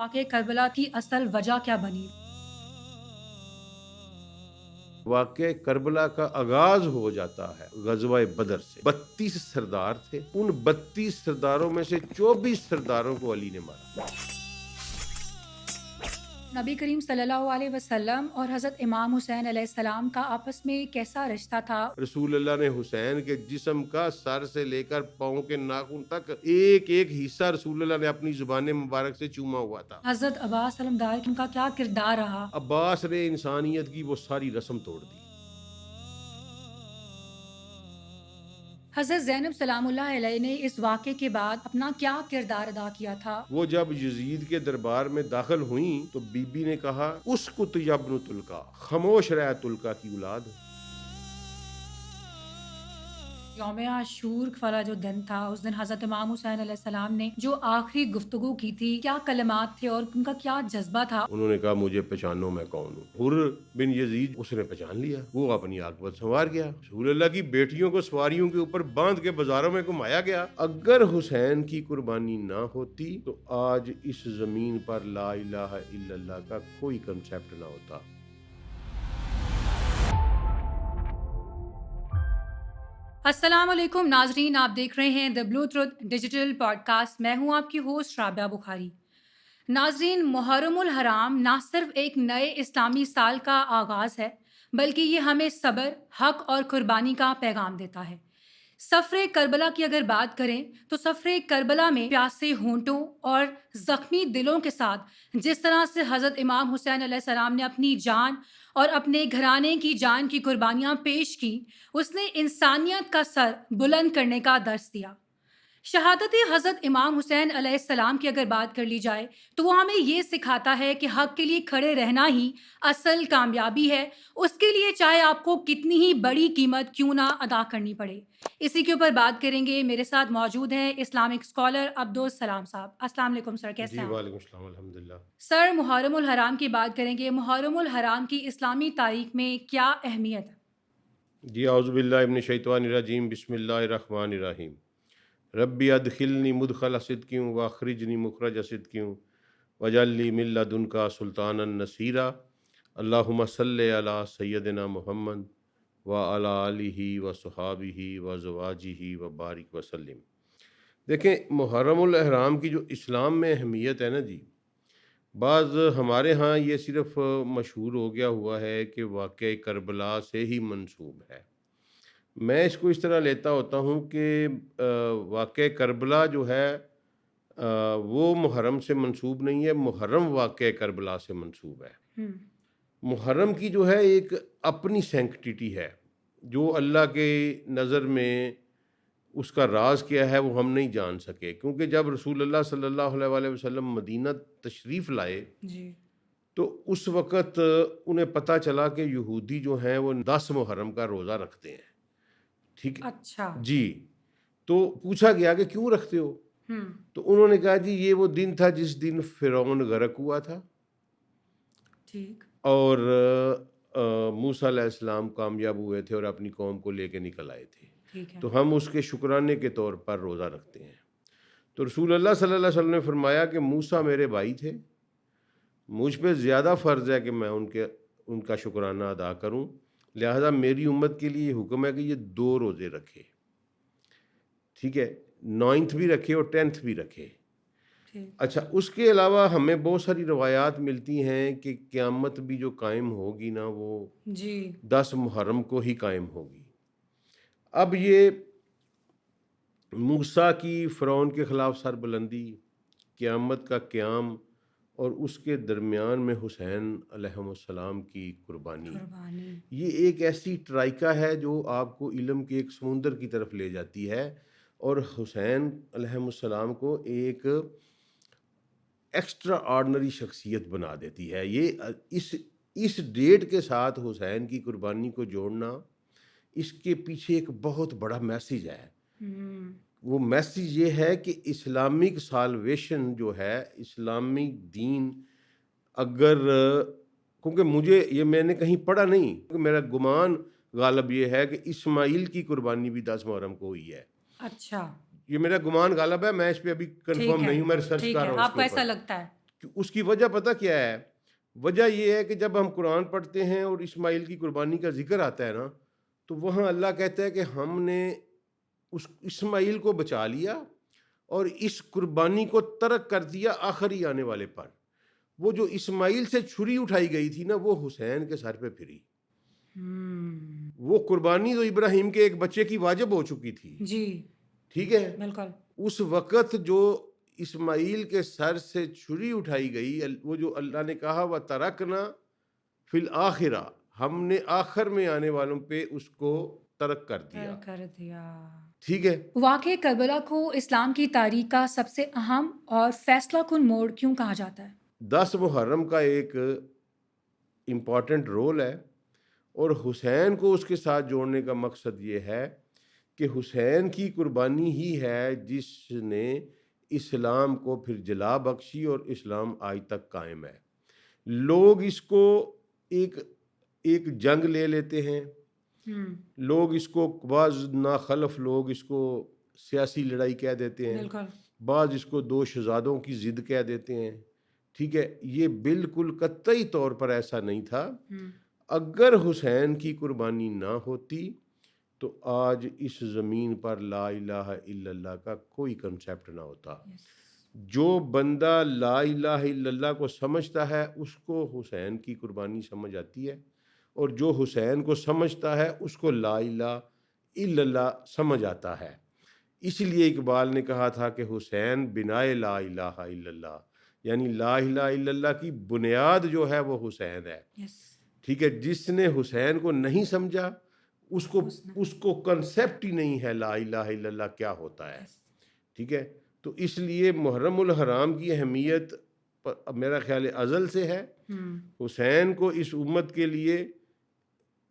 واقعہ کربلا کی اصل وجہ کیا بنی؟ واقعہ کربلا کا آغاز ہو جاتا ہے غزوہ بدر سے۔ 32 سردار تھے، ان 32 سرداروں میں سے 24 سرداروں کو علی نے مارا۔ نبی کریم صلی اللہ علیہ وسلم اور حضرت امام حسین علیہ السلام کا آپس میں کیسا رشتہ تھا؟ رسول اللہ نے حسین کے جسم کا سر سے لے کر پاؤں کے ناخن تک ایک ایک حصہ رسول اللہ نے اپنی زبان مبارک سے چوما ہوا تھا۔ حضرت عباس علمدار ان کا کیا کردار رہا؟ عباس نے انسانیت کی وہ ساری رسم توڑ دی۔ حضرت زینب سلام اللہ علیہ نے اس واقعے کے بعد اپنا کیا کردار ادا کیا تھا؟ وہ جب یزید کے دربار میں داخل ہوئیں تو بی بی نے کہا اسکت یا ابن تلکا، خاموش رہ تلکا کی اولاد۔ یوم عاشور والا جو دن تھا، اس دن حضرت امام حسین علیہ السلام نے جو آخری گفتگو کی تھی، کیا کلمات تھے اور ان کا کیا جذبہ تھا؟ انہوں نے کہا مجھے پہچانو میں کون ہوں۔ حر بن یزید اس نے پہچان لیا، وہ اپنی عاقبت سنوار گیا۔ رسول اللہ کی بیٹیوں کو سواریوں کے اوپر باندھ کے بازاروں میں گھمایا گیا۔ اگر حسین کی قربانی نہ ہوتی تو آج اس زمین پر لا الہ الا اللہ کا کوئی کنسیپٹ نہ ہوتا۔ السلام علیکم ناظرین، آپ دیکھ رہے ہیں دا بلو ٹروتھ ڈیجیٹل پوڈ کاسٹ۔ میں ہوں آپ کی ہوسٹ رابعہ بخاری۔ ناظرین، محرم الحرام نہ صرف ایک نئے اسلامی سال کا آغاز ہے، بلکہ یہ ہمیں صبر، حق اور قربانی کا پیغام دیتا ہے۔ سفر کربلا کی اگر بات کریں تو سفر کربلا میں پیاسے ہونٹوں اور زخمی دلوں کے ساتھ جس طرح سے حضرت امام حسین علیہ السلام نے اپنی جان اور اپنے گھرانے کی جان کی قربانیاں پیش کی، اس نے انسانیت کا سر بلند کرنے کا درس دیا۔ شہادت حضرت امام حسین علیہ السلام کی اگر بات کر لی جائے تو وہ ہمیں یہ سکھاتا ہے کہ حق کے لیے کھڑے رہنا ہی اصل کامیابی ہے، اس کے لیے چاہے آپ کو کتنی ہی بڑی قیمت کیوں نہ ادا کرنی پڑے۔ اسی کے اوپر بات کریں گے۔ میرے ساتھ موجود ہیں اسلامک اسکالر عبدالسلام صاحب۔ السلام علیکم سر، کیسے ہیں آپ؟ وعلیکم السلام، الحمدللہ۔ سر، محرم الحرام کی بات کریں گے۔ محرم الحرام کی اسلامی تاریخ میں کیا اہمیت ہے؟ اعوذ باللہ من الشیطان الرجیم، بسم اللہ الرحمن الرحیم۔ ربی ادخلنی مدخل صدق واخرجنی مخرج صدق واجعل لی من لدنک سلطانا نصیرا۔ اللہم صلی علی سیدنا محمد وعلی آلہ وصحابہ وازواجہ وبارک وسلم۔ دیکھیں، محرم الحرام کی جو اسلام میں اہمیت ہے نا جی، بعض ہمارے ہاں یہ صرف مشہور ہو گیا ہوا ہے کہ واقعہ کربلا سے ہی منسوب ہے۔ میں اس کو اس طرح لیتا ہوتا ہوں کہ واقعہ کربلا جو ہے وہ محرم سے منسوب نہیں ہے، محرم واقعہ کربلا سے منسوب ہے۔ محرم کی جو ہے ایک اپنی سینکٹیٹی ہے، جو اللہ کے نظر میں اس کا راز کیا ہے وہ ہم نہیں جان سکے، کیونکہ جب رسول اللہ صلی اللہ علیہ وسلم مدینہ تشریف لائے تو اس وقت انہیں پتہ چلا کہ یہودی جو ہیں وہ 10 محرم کا روزہ رکھتے ہیں، ٹھیک ہے؟ اچھا جی، تو پوچھا گیا کہ کیوں رکھتے ہو؟ تو انہوں نے کہا جی یہ وہ دن تھا جس دن فرعون غرق ہوا تھا، ٹھیک، اور موسیٰ علیہ السلام کامیاب ہوئے تھے اور اپنی قوم کو لے کے نکل آئے تھے، ٹھیک ہے۔ تو ہم اس کے شکرانے کے طور پر روزہ رکھتے ہیں۔ تو رسول اللہ صلی اللہ علیہ وسلم نے فرمایا کہ موسیٰ میرے بھائی تھے، مجھ پہ زیادہ فرض ہے کہ میں ان کا شکرانہ ادا کروں، لہذا میری امت کے لیے حکم ہے کہ یہ 2 روزے رکھے، ٹھیک ہے، 9th بھی رکھے اور 10th بھی رکھے۔ اچھا، اس کے علاوہ ہمیں بہت ساری روایات ملتی ہیں کہ قیامت بھی جو قائم ہوگی نا وہ 10 محرم کو ہی قائم ہوگی۔ اب یہ موسیٰ کی فرعون کے خلاف سربلندی، قیامت کا قیام، اور اس کے درمیان میں حسین علیہ السلام کی قربانی، یہ ایک ایسی ٹرائکا ہے جو آپ کو علم کے ایک سمندر کی طرف لے جاتی ہے اور حسین علیہ السلام کو ایک ایکسٹرا آرڈنری شخصیت بنا دیتی ہے۔ یہ اس ڈیٹ کے ساتھ حسین کی قربانی کو جوڑنا، اس کے پیچھے ایک بہت بڑا میسیج ہے۔ وہ میسیج یہ ہے کہ اسلامک سالویشن جو ہے، اسلامی دین، اگر کیونکہ میں نے کہیں پڑھا نہیں، میرا گمان غالب یہ ہے کہ اسماعیل کی قربانی بھی 10 محرم کو ہوئی ہے۔ اچھا، یہ میرا گمان غالب ہے، میں اس پہ ابھی کنفرم نہیں ہوں، میں ریسرچ کر رہا ہوں۔ آپ کو ایسا لگتا ہے؟ اس کی وجہ پتہ کیا ہے؟ وجہ یہ ہے کہ جب ہم قرآن پڑھتے ہیں اور اسماعیل کی قربانی کا ذکر آتا ہے نا، تو وہاں اللہ کہتا ہے کہ ہم نے اس اسماعیل کو بچا لیا اور اس قربانی کو ترک کر دیا آخری آنے والے پر۔ وہ جو اسماعیل سے چھری اٹھائی گئی تھی نا، وہ حسین کے سر پہ پھری۔ وہ قربانی تو ابراہیم کے ایک بچے کی واجب ہو چکی تھی، جی ٹھیک ہے؟ بالکل۔ اس وقت جو اسماعیل کے سر سے چھری اٹھائی گئی، وہ جو اللہ نے کہا وَتَرَكْنَا فِي الْآخِرَةِ، ہم نے آخر میں آنے والوں پہ اس کو ترک کر دیا، کر دیا۔ ٹھیک ہے؟ واقعہ کربلا کو اسلام کی تاریخ کا سب سے اہم اور فیصلہ کن موڑ کیوں کہا جاتا ہے؟ 10 محرم کا ایک امپورٹنٹ رول ہے، اور حسین کو اس کے ساتھ جوڑنے کا مقصد یہ ہے کہ حسین کی قربانی ہی ہے جس نے اسلام کو پھر جلا بخشی اور اسلام آج تک قائم ہے۔ لوگ اس کو ایک جنگ لے لیتے ہیں، لوگ اس کو، بعض ناخلف لوگ اس کو سیاسی لڑائی کہہ دیتے ہیں، بالکل۔ بعض اس کو دو شہزادوں کی ضد کہہ دیتے ہیں، ٹھیک ہے؟ یہ بالکل قطعی طور پر ایسا نہیں تھا۔ اگر حسین کی قربانی نہ ہوتی تو آج اس زمین پر لا الہ الا اللہ کا کوئی کنسیپٹ نہ ہوتا۔ جو بندہ لا الہ الا اللہ کو سمجھتا ہے اس کو حسین کی قربانی سمجھ آتی ہے، اور جو حسین کو سمجھتا ہے اس کو لا الہ الا اللہ سمجھ آتا ہے۔ اس لیے اقبال نے کہا تھا کہ حسین بنائے لا الہ الا اللہ، یعنی لا الہ الا اللہ کی بنیاد جو ہے وہ حسین ہے، ٹھیک ہے؟ جس نے حسین کو نہیں سمجھا اس کو کنسیپٹ ہی نہیں ہے لا الہ الا اللہ کیا ہوتا ہے، ٹھیک ہے؟ تو اس لیے محرم الحرام کی اہمیت میرا خیال ازل سے ہے۔ حسین کو اس امت کے لیے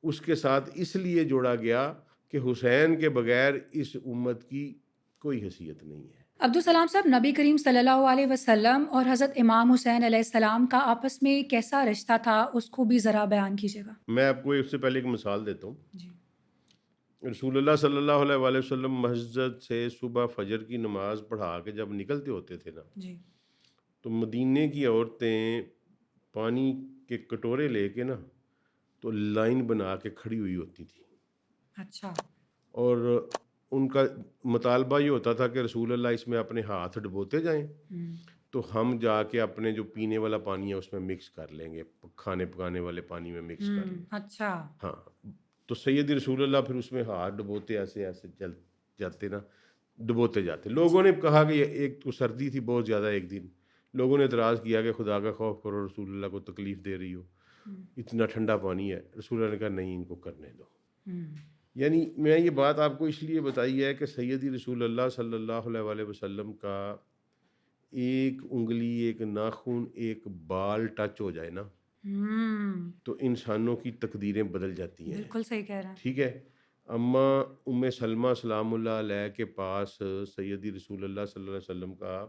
اس کے ساتھ اس لیے جوڑا گیا کہ حسین کے بغیر اس امت کی کوئی حیثیت نہیں ہے۔ عبدالسلام صاحب، نبی کریم صلی اللہ علیہ وسلم اور حضرت امام حسین علیہ السلام کا آپس میں کیسا رشتہ تھا، اس کو بھی ذرا بیان کیجیے گا۔ میں آپ کو اس سے پہلے ایک مثال دیتا ہوں۔ جی۔ رسول اللہ صلی اللہ علیہ وآلہ وسلم مسجد سے صبح فجر کی نماز پڑھا کے جب نکلتے ہوتے تھے نا، جی۔ تو مدینے کی عورتیں پانی کے کٹورے لے کے نا تو لائن بنا کے کھڑی ہوئی ہوتی تھی، اچھا۔ اور ان کا مطالبہ یہ ہوتا تھا کہ رسول اللہ اس میں اپنے ہاتھ ڈبوتے جائیں تو ہم جا کے اپنے جو پینے والا پانی ہے اس میں مکس کر لیں گے، کھانے پکانے والے پانی میں مکس کر لیں گے۔ اچھا۔ ہاں، تو سید رسول اللہ پھر اس میں ہاتھ ڈبوتے ایسے ایسے چل جاتے نا، ڈبوتے جاتے۔ لوگوں نے کہا کہ ایک تو سردی تھی بہت زیادہ، ایک دن لوگوں نے اعتراض کیا کہ خدا کا خوف کرو، رسول اللہ کو تکلیف دے رہی ہو، اتنا ٹھنڈا پانی ہے۔ رسول اللہ نے کہا نہیں، ان کو کرنے دو۔ یعنی میں یہ بات آپ کو اس لیے بتائی ہے کہ سیدی رسول اللہ صلی اللہ علیہ وآلہ وسلم کا ایک انگلی، ایک ناخن، ایک بال ٹچ ہو جائے نا تو انسانوں کی تقدیریں بدل جاتی ہیں۔ بالکل صحیح کہہ رہے ہیں۔ ٹھیک ہے؟ اماں ام سلمہ سلام اللہ علیہ کے پاس سیدی رسول اللہ صلی اللہ علیہ وسلم کا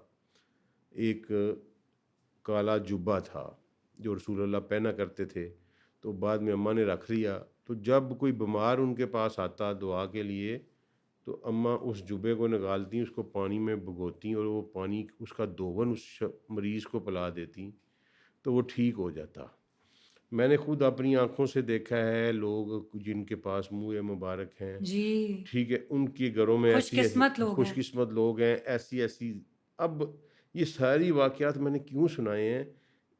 ایک کالا جبہ تھا جو رسول اللہ پہنا کرتے تھے، تو بعد میں اماں نے رکھ لیا۔ تو جب کوئی بیمار ان کے پاس آتا دعا کے لیے تو اماں اس جبے کو نکالتی، اس کو پانی میں بھگوتی اور وہ پانی اس کا دون اس مریض کو پلا دیتی تو وہ ٹھیک ہو جاتا۔ میں نے خود اپنی آنکھوں سے دیکھا ہے لوگ جن کے پاس منہ مبارک ہیں، جی، ٹھیک ہے، ان کے گھروں میں خوش قسمت لوگ خوش ہیں۔ قسمت لوگ ہیں، ایسی۔ اب یہ ساری واقعات میں نے کیوں سنائے ہیں؟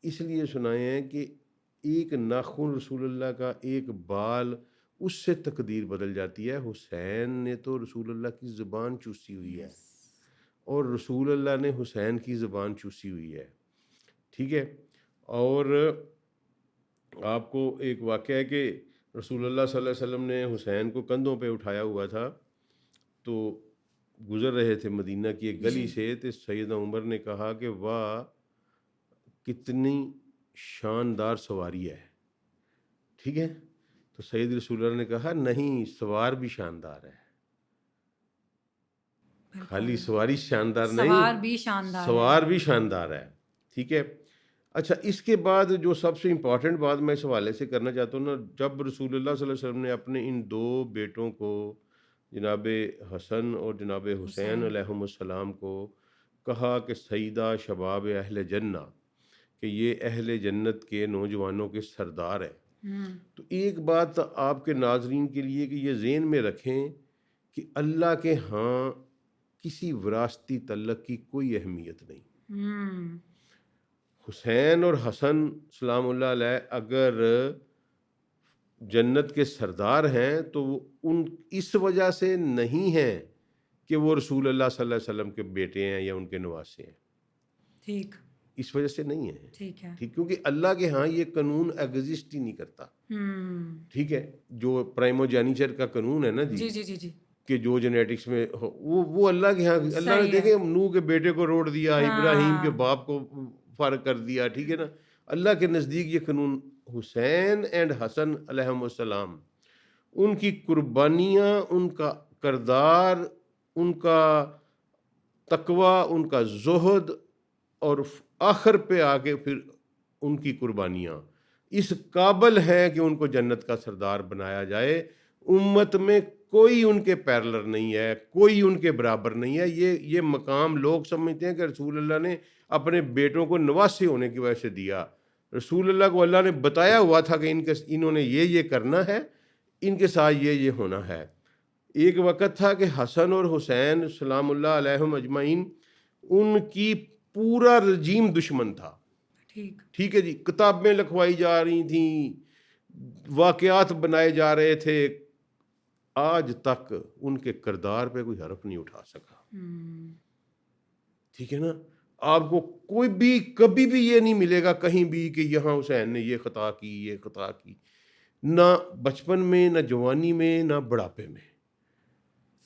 اس لیے سنائے ہیں کہ ایک ناخن رسول اللہ کا، ایک بال، اس سے تقدیر بدل جاتی ہے۔ حسین نے تو رسول اللہ کی زبان چوسی ہوئی ہے اور رسول اللہ نے حسین کی زبان چوسی ہوئی ہے، ٹھیک ہے؟ اور آپ کو ایک واقعہ ہے کہ رسول اللہ صلی اللہ علیہ وسلم نے حسین کو کندھوں پہ اٹھایا ہوا تھا، تو گزر رہے تھے مدینہ کی ایک گلی سے، تو سیدنا عمر نے کہا کہ واہ کتنی شاندار سواری ہے، ٹھیک ہے؟ تو سید رسول اللہ نے کہا نہیں، سوار بھی شاندار ہے، خالی سواری شاندار نہیں، سوار بھی شاندار ہے۔ سوار بھی شاندار ہے، ٹھیک ہے؟ اچھا، اس کے بعد جو سب سے امپورٹنٹ بات میں اس حوالے سے کرنا چاہتا ہوں نا، جب رسول اللہ صلی اللہ علیہ وسلم نے اپنے ان دو بیٹوں کو، جناب حسن اور جناب حسین علیہم السلام کو، کہا کہ سیدہ شباب اہل جنہ، کہ یہ اہل جنت کے نوجوانوں کے سردار ہیں۔ ہوں، تو ایک بات آپ کے ناظرین کے لیے کہ یہ ذہن میں رکھیں کہ اللہ کے ہاں کسی وراثتی تعلق کی کوئی اہمیت نہیں۔ ہوں، حسین اور حسن سلام اللہ علیہ اگر جنت کے سردار ہیں تو وہ ان اس وجہ سے نہیں ہیں کہ وہ رسول اللہ صلی اللہ علیہ وسلم کے بیٹے ہیں یا ان کے نواسے ہیں، ٹھیک، اس وجہ سے نہیں ہیں۔ ٹھیک ہے، ٹھیک، کیونکہ اللہ کے ہاں یہ قانون ایگزسٹ ہی نہیں کرتا۔ ہوں، ٹھیک ہے، جو پرائموجینیچر کا قانون ہے نا جی، جی جی جی جی، کہ جو جینیٹکس میں وہ اللہ کے ہاں، اللہ نے صحیح ہے، دیکھے نوح کے بیٹے کو روڑ دیا، ابراہیم کے ہاں، باپ کو فرق کر دیا، ٹھیک ہے نا۔ اللہ کے نزدیک یہ قانون، حسین اینڈ حسن علیہم السلام، ان کی قربانیاں، ان کا کردار، ان کا تقوی، ان کا زہد، اور آخر پہ آگے پھر ان کی قربانیاں اس قابل ہے کہ ان کو جنت کا سردار بنایا جائے۔ امت میں کوئی ان کے پیرلر نہیں ہے، کوئی ان کے برابر نہیں ہے۔ یہ مقام لوگ سمجھتے ہیں کہ رسول اللہ نے اپنے بیٹوں کو نواسے ہونے کی وجہ سے دیا۔ رسول اللہ کو اللہ نے بتایا ہوا تھا کہ انہوں نے یہ کرنا ہے، ان کے ساتھ یہ ہونا ہے۔ ایک وقت تھا کہ حسن اور حسین سلام اللہ علیہم اجمعین، ان کی پورا رجیم دشمن تھا۔ ٹھیک، ٹھیک ہے جی، کتابیں لکھوائی جا رہی تھیں، واقعات بنائے جا رہے تھے، آج تک ان کے کردار پہ کوئی حرف نہیں اٹھا سکا۔ ہوں، ٹھیک ہے نا، آپ کو کوئی بھی کبھی بھی یہ نہیں ملے گا کہیں بھی کہ یہاں حسین نے یہ خطا کی، یہ خطا کی، نہ بچپن میں، نہ جوانی میں، نہ بڑھاپے میں۔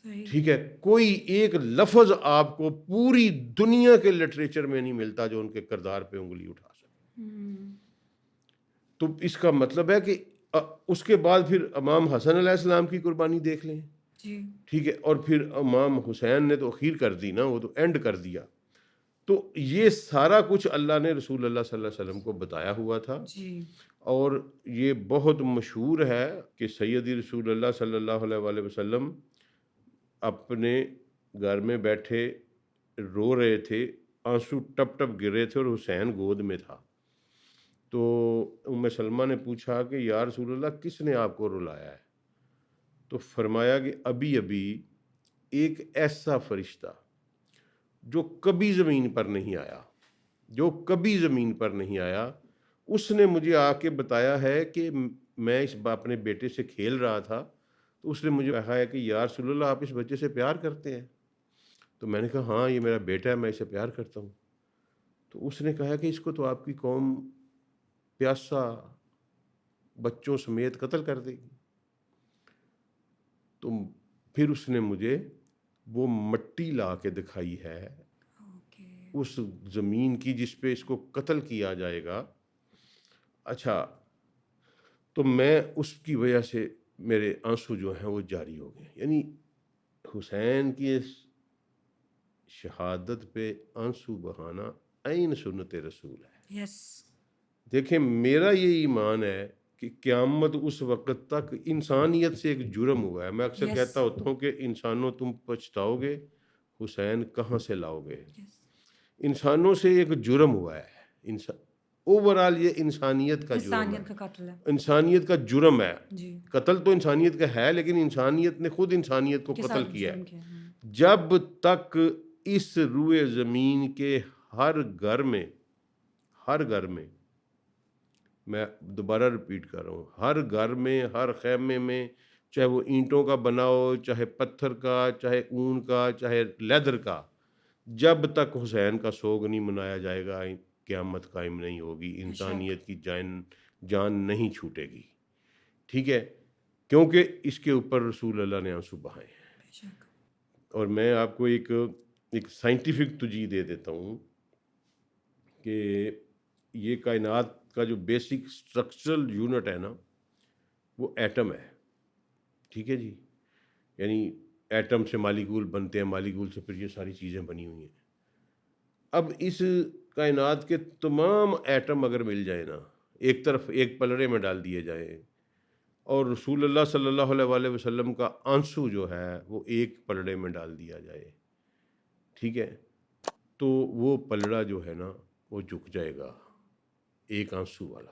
صحیح، ٹھیک ہے، کوئی ایک لفظ آپ کو پوری دنیا کے لٹریچر میں نہیں ملتا جو ان کے کردار پہ انگلی اٹھا سکے۔ ہوں، تو اس کا مطلب ہے کہ اس کے بعد پھر امام حسن علیہ السلام کی قربانی دیکھ لیں۔ جی، ٹھیک ہے، اور پھر امام حسین نے تو اخیر کر دی نا، وہ تو اینڈ کر دیا۔ تو یہ سارا کچھ اللہ نے رسول اللہ صلی اللہ علیہ وسلم کو بتایا ہوا تھا، جی، اور یہ بہت مشہور ہے کہ سیدی رسول اللہ صلی اللہ علیہ وآلہ وسلم اپنے گھر میں بیٹھے رو رہے تھے، آنسو ٹپ ٹپ گر رہے تھے، اور حسین گود میں تھا۔ تو ام سلمہ نے پوچھا کہ یا رسول اللہ کس نے آپ کو رلایا ہے؟ تو فرمایا کہ ابھی ابھی ایک ایسا فرشتہ جو کبھی زمین پر نہیں آیا، جو کبھی زمین پر نہیں آیا، اس نے مجھے آ کے بتایا ہے کہ میں اس اپنے بیٹے سے کھیل رہا تھا، تو اس نے مجھے کہا ہے کہ یا رسول اللہ آپ اس بچے سے پیار کرتے ہیں؟ تو میں نے کہا ہاں یہ میرا بیٹا ہے، میں اسے پیار کرتا ہوں۔ تو اس نے کہا کہ اس کو تو آپ کی قوم پیاسا بچوں سمیت قتل کر دے گی۔ تو پھر اس نے مجھے وہ مٹی لا کے دکھائی ہے اوکے، اس زمین کی جس پہ اس کو قتل کیا جائے گا۔ اچھا، تو میں اس کی وجہ سے میرے آنسو جو ہیں وہ جاری ہو گئے۔ یعنی حسین کی اس شہادت پہ آنسو بہانا عین سنت رسول ہے۔ یس، دیکھیں میرا یہ ایمان ہے کہ قیامت اس وقت تک انسانیت سے ایک جرم ہوا ہے۔ میں اکثر یس، کہتا ہوتا ہوں کہ انسانوں تم پچھتاؤ گے، حسین کہاں سے لاؤ گے۔ یس، انسانوں سے ایک جرم ہوا ہے، اوورال یہ انسانیت کا جرم ہے، انسانیت کا قتل ہے، انسانیت کا جرم ہے۔ جی، قتل تو انسانیت کا ہے، لیکن انسانیت نے خود انسانیت کو کے قتل ساتھ کیا جرم ہے۔ کیا، جب تک اس روئے زمین کے ہر گھر میں، ہر گھر میں دوبارہ ریپیٹ کر رہا ہوں، ہر گھر میں، ہر خیمے میں، چاہے وہ اینٹوں کا بنا ہو، چاہے پتھر کا، چاہے اون کا، چاہے لیدر کا، جب تک حسین کا سوگ نہیں منایا جائے گا قیامت قائم نہیں ہوگی، بے شک، انسانیت کی جان نہیں چھوٹے گی۔ ٹھیک ہے، کیونکہ اس کے اوپر رسول اللہ نے آنسو بہائے ہیں۔ بے شک، اور میں آپ کو ایک سائنٹیفک تجزیہ دے دیتا ہوں کہ یہ کائنات کا جو بیسک اسٹرکچرل یونٹ ہے نا، وہ ایٹم ہے۔ ٹھیک ہے جی، یعنی ایٹم سے مالیکول بنتے ہیں، مالیکول سے پھر یہ ساری چیزیں بنی ہوئی ہیں۔ اب اس کائنات کے تمام ایٹم اگر مل جائے نا، ایک طرف ایک پلڑے میں ڈال دیے جائیں، اور رسول اللہ صلی اللہ علیہ وآلہ وسلم کا آنسو جو ہے وہ ایک پلڑے میں ڈال دیا جائے، ٹھیک ہے، تو وہ پلڑا جو ہے نا وہ جھک جائے گا، ایک آنسو والا.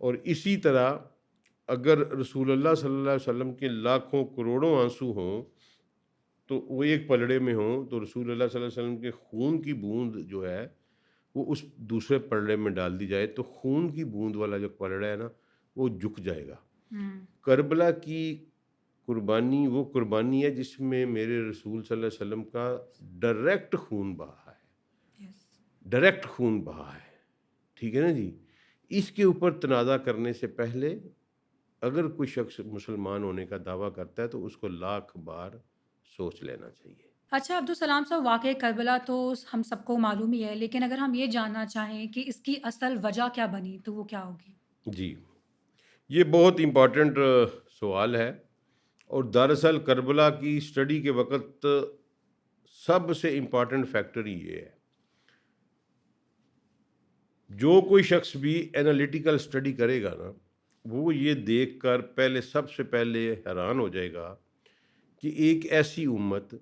اور اسی طرح اگر رسول اللہ صلی اللہ علیہ وسلم کے لاکھوں کروڑوں آنسو ہوں تو وہ ایک پلڑے میں ہوں تو رسول اللہ صلی اللہ علیہ وسلم کے خون کی بوند جو ہے وہ اس دوسرے پلڑے میں ڈال دی جائے تو خون کی بوند والا جو پلڑا ہے نا وہ جھک جائے گا. کربلا کی قربانی وہ قربانی ہے جس میں میرے رسول صلی اللہ علیہ وسلم کا ڈائریکٹ خون بہا ہے, ڈائریکٹ خون بہا ہے. ٹھیک ہے نا جی. اس کے اوپر تنازع کرنے سے پہلے اگر کوئی شخص مسلمان ہونے کا دعویٰ کرتا ہے تو اس کو لاکھ بار سوچ لینا چاہیے. اچھا عبدالسلام صاحب، واقع کربلا تو ہم سب کو معلوم ہی ہے، لیکن اگر ہم یہ جاننا چاہیں کہ اس کی اصل وجہ کیا بنی تو وہ کیا ہوگی؟ جی یہ بہت امپورٹنٹ سوال ہے اور دراصل کربلا کی اسٹڈی کے وقت سب سے امپورٹنٹ فیکٹر یہ ہے. جو کوئی شخص بھی انالیٹیکل اسٹڈی کرے گا نا وہ یہ دیکھ کر سب سے پہلے حیران ہو جائے گا کہ ایک ایسی امت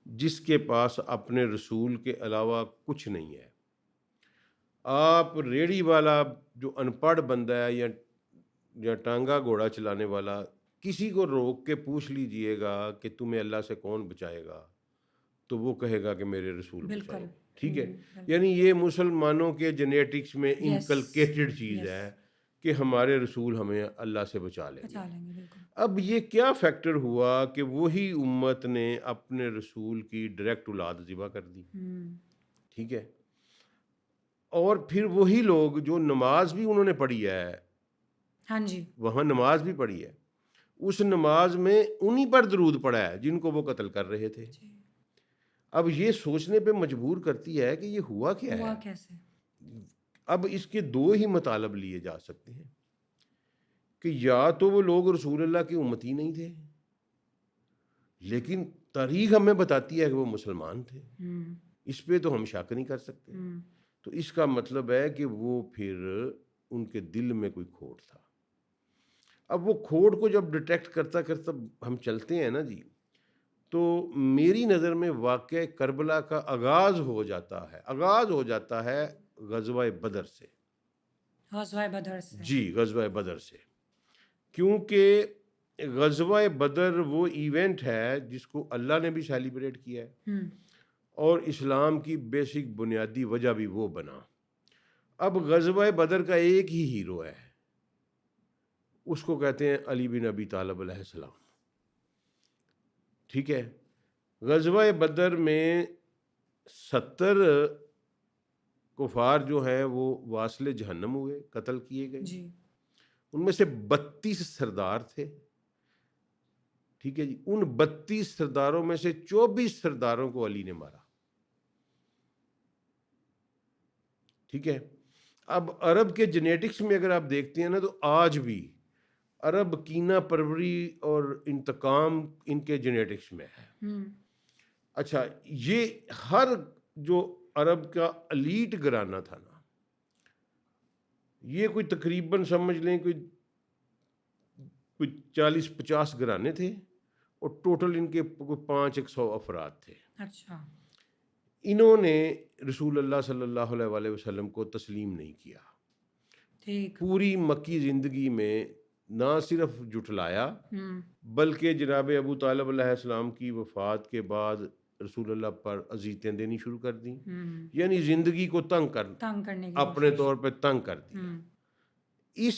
جس کے پاس اپنے رسول کے علاوہ کچھ نہیں ہے. آپ ریڑھی والا جو ان پڑھ بندہ ہے یا ٹانگا گھوڑا چلانے والا کسی کو روک کے پوچھ لیجئے گا کہ تمہیں اللہ سے کون بچائے گا تو وہ کہے گا کہ میرے رسول بچائیں. ٹھیک ہے. یعنی یہ مسلمانوں کے جینیٹکس میں انکلکیٹڈ چیز ہے کہ ہمارے رسول ہمیں اللہ سے بچا لیں گے. اب یہ کیا فیکٹر ہوا کہ وہی امت نے اپنے رسول کی ڈائریکٹ اولاد ذبح کر دی. ٹھیک ہے. اور پھر وہی لوگ جو نماز بھی انہوں نے پڑھی ہے, ہاں جی, وہاں نماز بھی پڑھی ہے, اس نماز میں انہی پر درود پڑھا ہے جن کو وہ قتل کر رہے تھے. اب یہ سوچنے پہ مجبور کرتی ہے کہ یہ ہوا کیا ہے. کیسے؟ اب اس کے دو ہی مطالب لیے جا سکتے ہیں کہ یا تو وہ لوگ رسول اللہ کی امتی نہیں تھے لیکن تاریخ ہمیں بتاتی ہے کہ وہ مسلمان تھے, اس پہ تو ہم شک نہیں کر سکتے. تو اس کا مطلب ہے کہ وہ پھر ان کے دل میں کوئی کھوٹ تھا. اب وہ کھوٹ کو جب ڈیٹیکٹ کرتا کرتا ہم چلتے ہیں نا جی تو میری نظر میں واقعہ کربلا کا آغاز ہو جاتا ہے غزوہ بدر سے. غزوہ بدر سے؟ جی غزوہ بدر سے, کیونکہ غزوہ بدر وہ ایونٹ ہے جس کو اللہ نے بھی سیلیبریٹ کیا ہے اور اسلام کی بیسک بنیادی وجہ بھی وہ بنا. اب غزوہ بدر کا ایک ہی ہیرو ہے, اس کو کہتے ہیں علی بن ابی طالب علیہ السلام. ٹھیک ہے. غزوہ بدر میں 70 کفار جو ہیں وہ واصل جہنم ہوئے, قتل کیے گئے. ان میں سے 32 سردار تھے. ٹھیک ہے جی. ان 32 سرداروں میں سے 24 سرداروں کو علی نے مارا. ٹھیک ہے. اب عرب کے جینیٹکس میں اگر آپ دیکھتے ہیں نا تو آج بھی عرب کینہ پروری اور انتقام ان کے جینیٹکس میں ہے. اچھا, یہ ہر جو عرب کا الیٹ گھرانہ تھا نا یہ کوئی تقریباً سمجھ لیں کوئی 40-50 گھرانے تھے اور ٹوٹل ان کے کوئی 500 افراد تھے. اچھا. انہوں نے رسول اللہ صلی اللہ علیہ وسلم کو تسلیم نہیں کیا. پوری مکی زندگی میں نہ صرف جھٹلایا بلکہ جناب ابو طالب علیہ السلام کی وفات کے بعد رسول اللہ پر اذیتیں دینی شروع کر دیں. یعنی زندگی کو تنگ کرنے اپنے طور پہ تنگ کر دیا.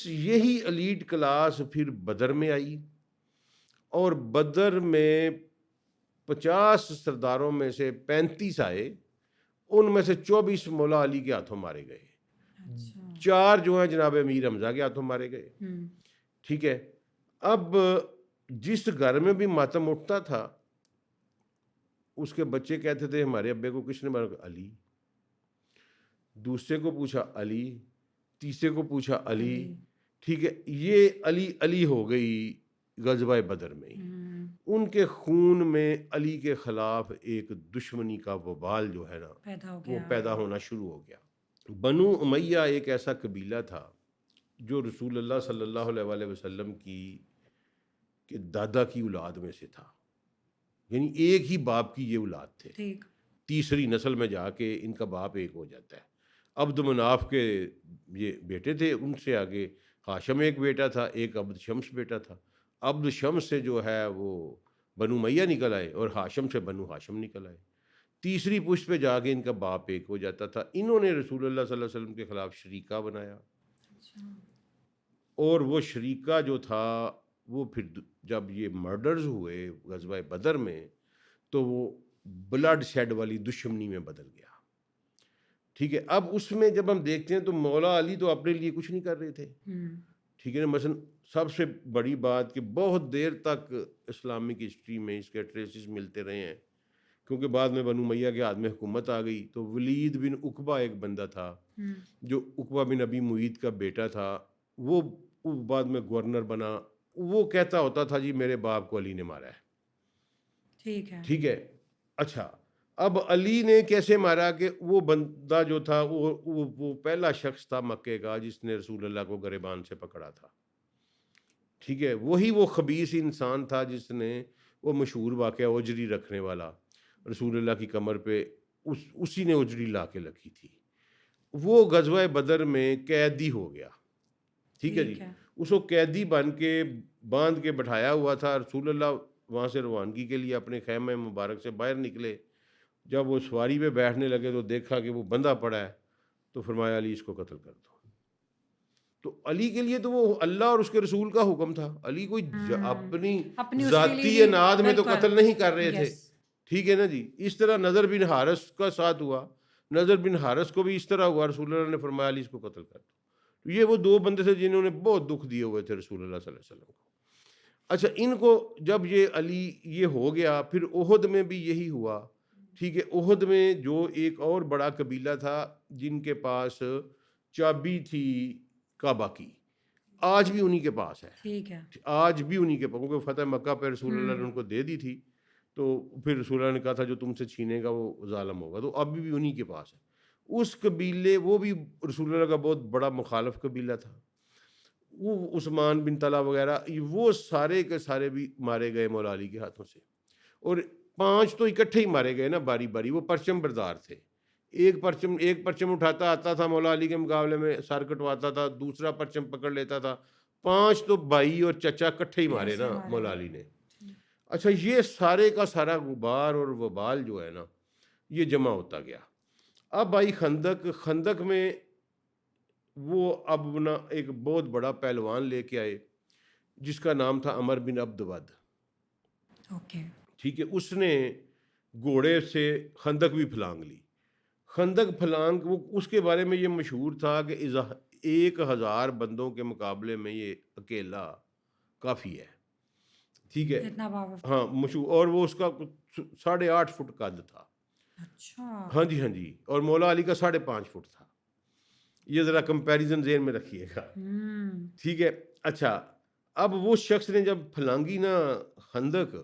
یہی الیٹ کلاس پھر بدر میں آئی اور بدر میں 50 سرداروں میں سے 35 آئے, ان میں سے 24 مولا علی کے ہاتھوں مارے گئے. 4 جو ہیں جناب امیر حمزہ کے ہاتھوں مارے گئے. ٹھیک ہے. اب جس گھر میں بھی ماتم اٹھتا تھا اس کے بچے کہتے تھے ہمارے ابے کو کس نے مارا؟ علی. دوسرے کو پوچھا علی, تیسرے کو پوچھا علی. ٹھیک ہے. یہ علی علی ہو گئی غزوہ بدر میں. ان کے خون میں علی کے خلاف ایک دشمنی کا وبال جو ہے نا وہ پیدا ہونا شروع ہو گیا. بنو امیہ ایک ایسا قبیلہ تھا جو رسول اللہ صلی اللہ علیہ وسلم کے دادا کی اولاد میں سے تھا. یعنی ایک ہی باپ کی یہ اولاد تھے. تیسری نسل میں جا کے ان کا باپ ایک ہو جاتا ہے. عبد مناف کے یہ بیٹے تھے، ان سے آگے ہاشم ایک بیٹا تھا، ایک عبد شمس بیٹا تھا۔ عبد شمس سے جو ہے وہ بنو امیہ نکل آئے اور ہاشم سے بنو ہاشم نکل آئے۔ تیسری پشت پہ جا کے ان کا باپ ایک ہو جاتا تھا۔ انہوں نے رسول اللہ صلی اللہ علیہ وسلم کے خلاف شریکہ بنایا، اچھا اور وہ شریکہ جو تھا وہ پھر جب یہ مرڈرز ہوئے غزوہ بدر میں تو وہ بلڈ شیڈ والی دشمنی میں بدل گیا۔ ٹھیک ہے، اب اس میں جب ہم دیکھتے ہیں تو مولا علی تو اپنے لیے کچھ نہیں کر رہے تھے، ٹھیک ہے نا۔ مثلا سب سے بڑی بات کہ بہت دیر تک اسلامک ہسٹری میں اس کے ٹریسز ملتے رہے ہیں، کیونکہ بعد میں بنو امیہ کے ہاتھ میں حکومت آ گئی تو ولید بن عقبہ ایک بندہ تھا جو عقبہ بن ابی معیط کا بیٹا تھا، وہ بعد میں گورنر بنا۔ وہ کہتا ہوتا تھا جی میرے باپ کو علی نے مارا ہے، ٹھیک ہے ٹھیک ہے۔ اچھا، اب علی نے کیسے مارا کہ وہ بندہ جو تھا وہ پہلا شخص تھا مکے کا جس نے رسول اللہ کو گریبان سے پکڑا تھا، ٹھیک ہے۔ وہی وہ خبیث انسان تھا جس نے وہ مشہور واقعہ اجری رکھنے والا رسول اللہ کی کمر پہ اسی نے اجری لا کے رکھی تھی، وہ غزوہ بدر میں قیدی ہو گیا، ٹھیک ہے جی۔ اس کو قیدی بن کے باندھ کے بٹھایا ہوا تھا۔ رسول اللہ وہاں سے روانگی کے لیے اپنے خیمہ مبارک سے باہر نکلے، جب وہ سواری پہ بیٹھنے لگے تو دیکھا کہ وہ بندہ پڑا ہے، تو فرمایا علی اس کو قتل کر دو۔ تو علی کے لیے تو وہ اللہ اور اس کے رسول کا حکم تھا، علی کوئی اپنی اپنی اس کے لیے ذاتی نہیں، اناد میں تو بالکل قتل نہیں کر رہے تھے، یس ٹھیک ہے نا جی۔ اس طرح نضر بن حارث کا ساتھ ہوا، نضر بن حارث کو بھی اس طرح ہوا، رسول اللہ نے فرمایا علی اس کو قتل کر دو۔ یہ وہ دو بندے تھے جنہوں نے بہت دکھ دیے ہوئے تھے رسول اللہ صلی اللہ علیہ وسلم کو۔ اچھا، ان کو جب یہ علی یہ ہو گیا، پھر احد میں بھی یہی ہوا، ٹھیک ہے۔ احد میں جو ایک اور بڑا قبیلہ تھا جن کے پاس چابی تھی کعبہ کی، آج بھی انہی کے پاس ہے، ٹھیک ہے آج بھی انہی کے پاس، کیونکہ فتح مکہ پہ رسول اللہ نے ان کو دے دی تھی، تو پھر رسول اللہ نے کہا تھا جو تم سے چھینے گا وہ ظالم ہوگا، تو ابھی بھی انہی کے پاس ہے۔ اس قبیلے، وہ بھی رسول اللہ کا بہت بڑا مخالف قبیلہ تھا، وہ عثمان بن طلحہ وغیرہ، وہ سارے کے سارے بھی مارے گئے مولا علی کے ہاتھوں سے، اور 5 تو اکٹھے ہی مارے گئے نا باری باری، وہ پرچم بردار تھے۔ ایک پرچم اٹھاتا آتا تھا مولا علی کے مقابلے میں، سر کٹواتا تھا، دوسرا پرچم پکڑ لیتا تھا، 5 تو بھائی اور چچا کٹھے ہی مارے نا مولا علی نے۔ اچھا، یہ سارے کا سارا غبار اور وبال جو ہے نا یہ جمع ہوتا گیا۔ اب آئی خندق میں وہ اب نا ایک بہت بڑا پہلوان لے کے آئے جس کا نام تھا عمر بن عبد ود، اوکے ٹھیک ہے۔ اس نے گھوڑے سے خندق بھی پھلانگ لی، خندق پھلانگ، وہ اس کے بارے میں یہ مشہور تھا کہ 1000 بندوں کے مقابلے میں یہ اکیلا کافی ہے، ٹھیک ہے، اتنا پاور، ہاں مشہور، اور وہ اس کا 8.5 فٹ قد تھا، اچھا ہاں جی ہاں جی، اور مولا علی کا 5.5 فٹ تھا۔ یہ ذرا کمپیریزن ذہن میں رکھیے گا، ٹھیک ہے۔ اچھا، اب وہ شخص نے جب پھلانگی نا خندق،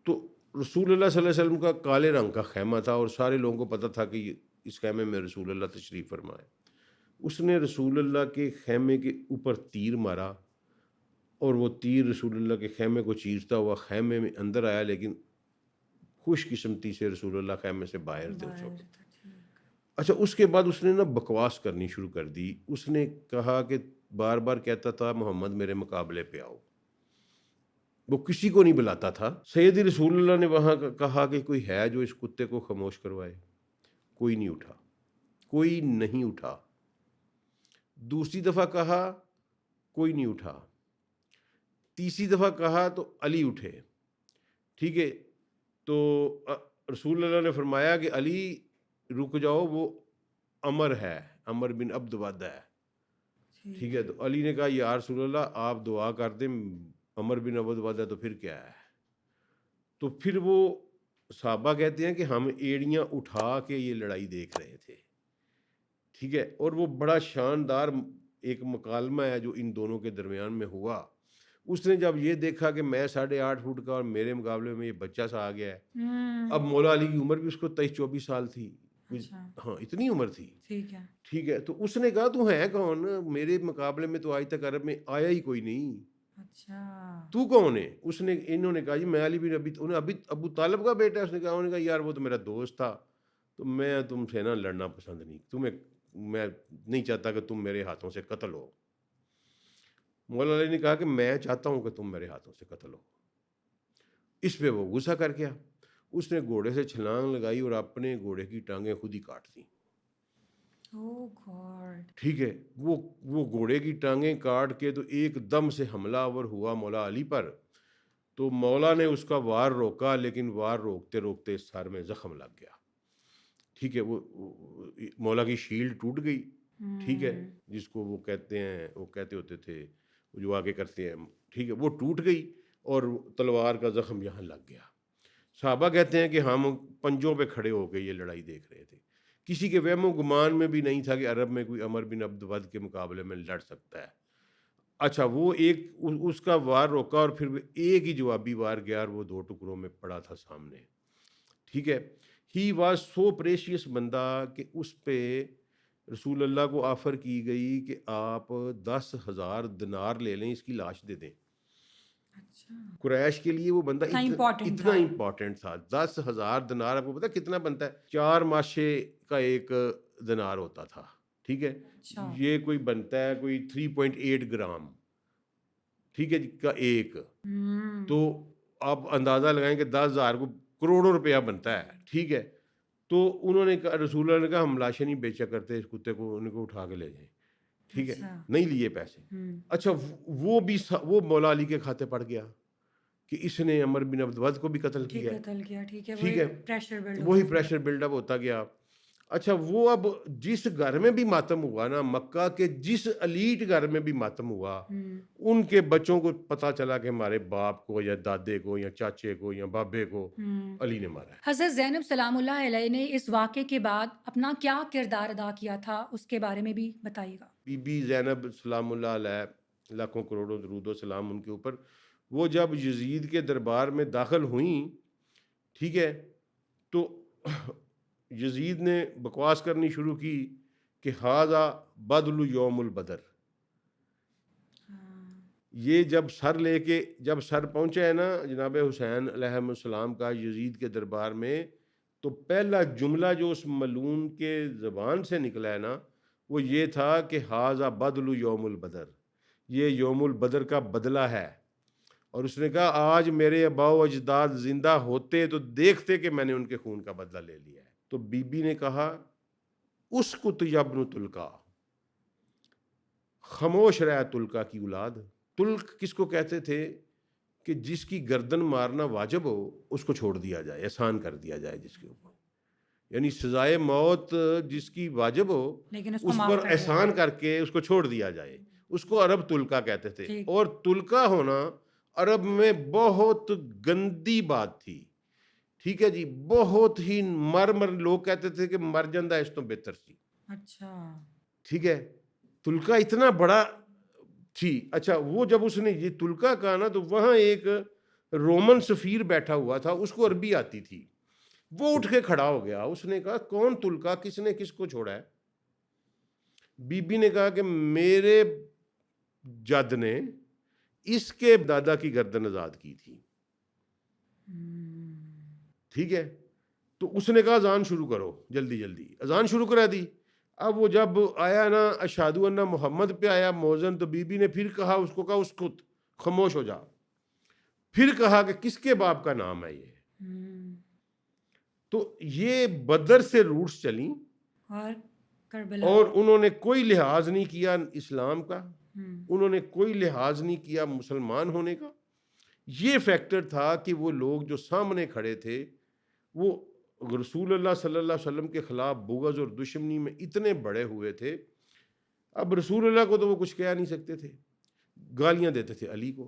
تو رسول اللہ صلی اللہ علیہ وسلم کا کالے رنگ کا خیمہ تھا اور سارے لوگوں کو پتہ تھا کہ اس خیمے میں رسول اللہ تشریف فرمائے۔ اس نے رسول اللہ کے خیمے کے اوپر تیر مارا، اور وہ تیر رسول اللہ کے خیمے کو چیرتا ہوا خیمے میں اندر آیا، لیکن خوش قسمتی سے رسول اللہ خیمے سے باہر تھے اس وقت۔ اچھا، اس کے بعد اس نے نا بکواس کرنی شروع کر دی۔ اس نے کہا کہ بار بار کہتا تھا محمد میرے مقابلے پہ آؤ، وہ کسی کو نہیں بلاتا تھا۔ سید رسول اللہ نے وہاں کہا کہ کوئی ہے جو اس کتے کو خاموش کروائے، کوئی نہیں اٹھا، کوئی نہیں اٹھا۔ دوسری دفعہ کہا، کوئی نہیں اٹھا۔ تیسری دفعہ کہا تو علی اٹھے، ٹھیک ہے۔ تو رسول اللہ نے فرمایا کہ علی رک جاؤ، وہ عمر ہے، عمر بن عبد ود ہے، ٹھیک ہے۔ تو علی نے کہا یا رسول اللہ آپ دعا کر دیں، عمر بن عبد ود ہے تو پھر کیا ہے۔ تو پھر وہ صحابہ کہتے ہیں کہ ہم ایڑیاں اٹھا کے یہ لڑائی دیکھ رہے تھے، ٹھیک ہے۔ اور وہ بڑا شاندار ایک مکالمہ ہے جو ان دونوں کے درمیان میں ہوا۔ اس نے جب یہ دیکھا کہ میں 8.5 فٹ کا اور میرے مقابلے میں یہ بچہ سا آ گیا ہے، اب مولا علی کی عمر بھی اس کو 23-24 سال تھی، ہاں اتنی عمر تھی، ٹھیک ہے۔ تو اس نے کہا تو ہے کون، میرے مقابلے میں تو آج تک عرب میں آیا ہی کوئی نہیں، تو کون ہے؟ اس نے، انہوں نے کہا جی میں علی بن ابو طالب کا بیٹا ہے۔ اس نے کہا، انہوں نے کہا یار وہ تو میرا دوست تھا، تو میں تم سے نا لڑنا پسند نہیں، تمہیں میں نہیں چاہتا کہ تم میرے ہاتھوں سے قتل ہو۔ مولا علی نے کہا کہ میں چاہتا ہوں کہ تم میرے ہاتھوں سے قتل ہو۔ اس پہ وہ غصہ کر گیا، اس نے گھوڑے سے چھلانگ لگائی اور اپنے گھوڑے کی ٹانگیں خود ہی کاٹ دیں۔ Oh God. ٹھیک ہے، وہ گھوڑے کی ٹانگیں کاٹ کے تو ایک دم سے حملہ آور ہوا مولا علی پر، تو مولا نے اس کا وار روکا، لیکن وار روکتے روکتے سر میں زخم لگ گیا۔ ٹھیک ہے، وہ مولا کی شیلڈ ٹوٹ گئی، ٹھیک ہے، جس کو وہ کہتے ہیں، وہ کہتے ہوتے تھے جو آگے کرتے ہیں، ٹھیک ہے، وہ ٹوٹ گئی اور تلوار کا زخم یہاں لگ گیا۔ صحابہ کہتے ہیں کہ ہم پنجوں پہ کھڑے ہو کے یہ لڑائی دیکھ رہے تھے، کسی کے وہم و گمان میں بھی نہیں تھا کہ عرب میں کوئی عمر بن عبد ود کے مقابلے میں لڑ سکتا ہے۔ اچھا، وہ ایک اس کا وار روکا اور پھر ایک ہی جوابی وار گیا اور وہ 2 ٹکڑوں میں پڑا تھا سامنے۔ ٹھیک ہے، ہی واز سو پریشیس بندہ کہ اس پہ رسول اللہ کو آفر کی گئی کہ آپ 10,000 دینار لے لیں، اس کی لاش دے دیں۔ اچھا، قریش کے لیے وہ بندہ important اتنا تھا۔ امپورٹنٹ تھا۔ 10,000 دینار آپ کو پتا کتنا بنتا ہے؟ 4 ماشے کا ایک دینار ہوتا تھا، ٹھیک ہے، اچھا، یہ کوئی بنتا ہے کوئی 3.8 گرام، ٹھیک ہے جی، کا ایک، تو آپ اندازہ لگائیں کہ 10,000 کو کروڑوں روپیہ بنتا ہے، ٹھیک ہے۔ تو انہوں نے کہا، رسول اللہ نے کہا ہم لاشیں نہیں بیچا کرتے، اس کتے کو ان کو اٹھا کے لے جائیں، ٹھیک ہے، اچھا، نہیں لیے پیسے۔ اچھا، وہ مولا علی کے کھاتے پڑ گیا کہ اس نے عمر بن عبد ود کو بھی قتل کیا ہے، قتل کیا، ٹھیک ہے، ٹھیک ہے، پریشر بلڈ وہی پریشر بلڈ اپ ہوتا گیا۔ اچھا، وہ اب جس گھر میں بھی ماتم ہوا نا، مکہ کے جس ایلیٹ گھر میں بھی ماتم ہوا، ان کے بچوں کو پتا چلا کہ ہمارے باپ کو یا دادے کو یا چاچے کو یا بابے کو علی نے مارا ہے۔ حضرت زینب سلام اللہ علیہ نے اس واقعے کے بعد اپنا کیا کردار ادا کیا تھا، اس کے بارے میں بھی بتائیے گا۔ بی بی زینب سلام اللہ علیہ، لاکھوں کروڑوں درود و سلام ان کے اوپر، وہ جب یزید کے دربار میں داخل ہوئیں، ٹھیک ہے، تو یزید نے بکواس کرنی شروع کی کہ ھذا بدل یوم البدر۔ یہ جب سر پہنچا ہے نا جناب حسین علیہ السلام کا یزید کے دربار میں، تو پہلا جملہ جو اس ملعون کے زبان سے نکلا ہے نا، وہ یہ تھا کہ ھذا بدل یوم البدر، یہ یوم البدر کا بدلہ ہے۔ اور اس نے کہا آج میرے آباء و اجداد زندہ ہوتے تو دیکھتے کہ میں نے ان کے خون کا بدلہ لے لیا ہے۔ تو بی بی نے کہا اسکت یا ابن تلقا، خاموش رہے تلقا کی اولاد۔ تلق کس کو کہتے تھے؟ کہ جس کی گردن مارنا واجب ہو اس کو چھوڑ دیا جائے، احسان کر دیا جائے جس کے اوپر، یعنی سزائے موت جس کی واجب ہو لیکن اس پر احسان کر کے اس کو چھوڑ دیا جائے، اس کو عرب تلقا کہتے تھے۔ اور تلقا ہونا عرب میں بہت گندی بات تھی، ٹھیک ہے جی، بہت ہی مر لوگ کہتے تھے کہ مر جاندہ اس تو بہتر سی، اچھا، ٹھیک ہے، تلقا اتنا بڑا تھی۔ اچھا، وہ جب اس نے یہ تلقا کہا نا، تو وہاں ایک رومن سفیر بیٹھا ہوا تھا، اس کو عربی آتی تھی، وہ اٹھ کے کھڑا ہو گیا، اس نے کہا کون تلقا، کس نے کس کو چھوڑا ہے؟ بی بی نے کہا کہ میرے جد نے اس کے دادا کی گردن آزاد کی تھی، ٹھیک ہے۔ تو اس نے کہا اذان شروع کرو، جلدی جلدی اذان شروع کرا دی۔ اب وہ جب آیا نا اشہد ان محمد پہ آیا موذن، تو بی بی نے پھر کہا، اس کو کہا اسکت، خاموش ہو جا۔ پھر کہا کہ کس کے باپ کا نام ہے یہ؟ تو یہ بدر سے روٹس چلیں اور کربلا، اور انہوں نے کوئی لحاظ نہیں کیا اسلام کا، انہوں نے کوئی لحاظ نہیں کیا مسلمان ہونے کا۔ یہ فیکٹر تھا کہ وہ لوگ جو سامنے کھڑے تھے وہ رسول اللہ صلی اللہ علیہ وسلم کے خلاف بغض اور دشمنی میں اتنے بڑے ہوئے تھے، اب رسول اللہ کو تو وہ کچھ کہہ نہیں سکتے تھے، گالیاں دیتے تھے علی کو،